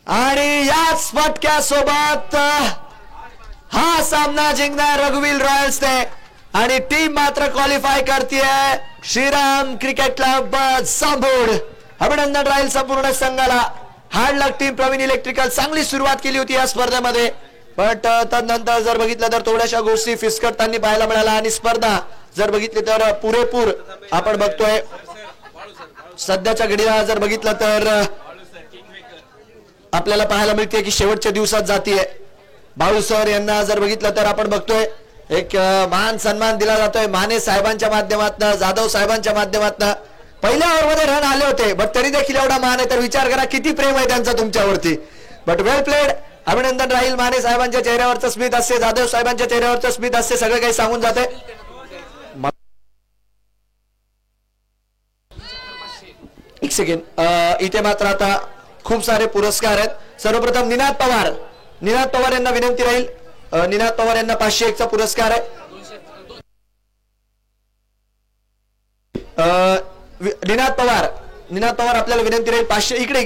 Speaker 2: आणि याच फटक्यासोबत हा सामना जिंकणार रघुवीर रॉयल्स ने आणि टीम मात्र क्वालिफाय करतीये श्रीराम क्रिकेट क्लब जांभूड. अभिनंदन राहील संपूर्ण संघाला. हार्ड लक टीम प्रवीण इलेक्ट्रिकल. चांगली सुरुवात केली होती या स्पर्धेमध्ये बट तदनंतर जर बघितलं तर थोड्याशा गोष्टी फिसकटताना पाहायला मिळाल्या आणि स्पर्धा जर बघितली तर पुरेपूर आपण बघतोय सध्याच्या घडीला जर बघितलं तर आपल्याला पाहायला मिळते की शेवटच्या दिवसात जातीये. बाळू सर यांना जर बघितलं तर आपण बघतोय एक मान सन्मान दिला जातोय माने साहेबांच्या माध्यमातून, जाधव साहेबांच्या माध्यमातून. पहिल्या ओव्हरमध्ये रन आले होते, बट तरी देखील एवढा मान आहे तर विचार करा किती प्रेम आहे त्यांचा तुमच्यावरती. But well played. अभिनंदन राहील. माने साहेबांच्या चेहऱ्यावरचं स्मित हास्य, जाधव साहेबांच्या चेहऱ्यावरचं स्मित हास्य सगळं काही सांगून जाते. एक सेकंड, इथे मात्र आता खूप सारे पुरस्कार आहेत. सर्वप्रथम निनाद पवार यांना विनंती राहील. निनाद पवार यांना 501 चा पुरस्कार आहे. निनाद पवार आपल्याला विनंती राहील 500 इकडे